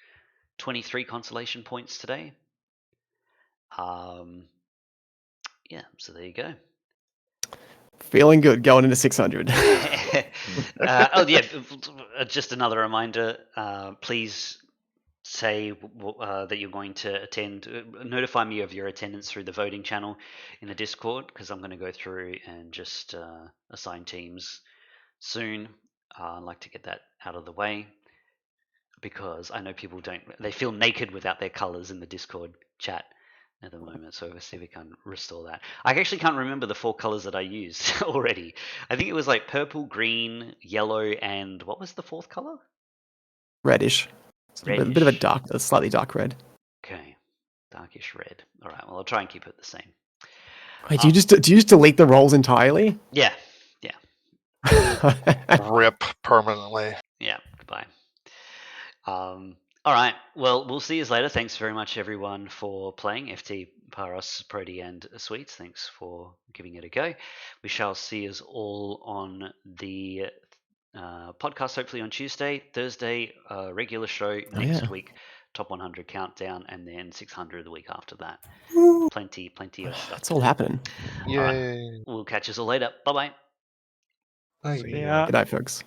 23 consolation points today. Yeah, so there you go. Feeling good going into 600. Oh, yeah, just another reminder, please say that you're going to attend. Notify me of your attendance through the voting channel in the Discord, because I'm going to go through and just assign teams soon. I'd like to get that out of the way, because I know people they feel naked without their colors in the Discord chat at the moment, so we'll see if we can restore that. I actually can't remember the 4 colors that I used already. I think it was like purple, green, yellow, and what was the 4th color? Reddish. A bit of a slightly dark red. Okay, darkish red. All right, well, I'll try and keep it the same. Wait, do you just delete the rolls entirely? Yeah. Rip permanently. Yeah, goodbye. All right, well, we'll see you later. Thanks very much, everyone, for playing. FT, Paros, Prody, and Sweets, thanks for giving it a go. We shall see us all on the podcast, hopefully on Tuesday, Thursday, regular show next week, top 100 countdown, and then 600 the week after that. Plenty of stuff. It's all happening. Yay. Right, we'll catch us all later. Bye-bye. Bye. See ya. Good night, folks.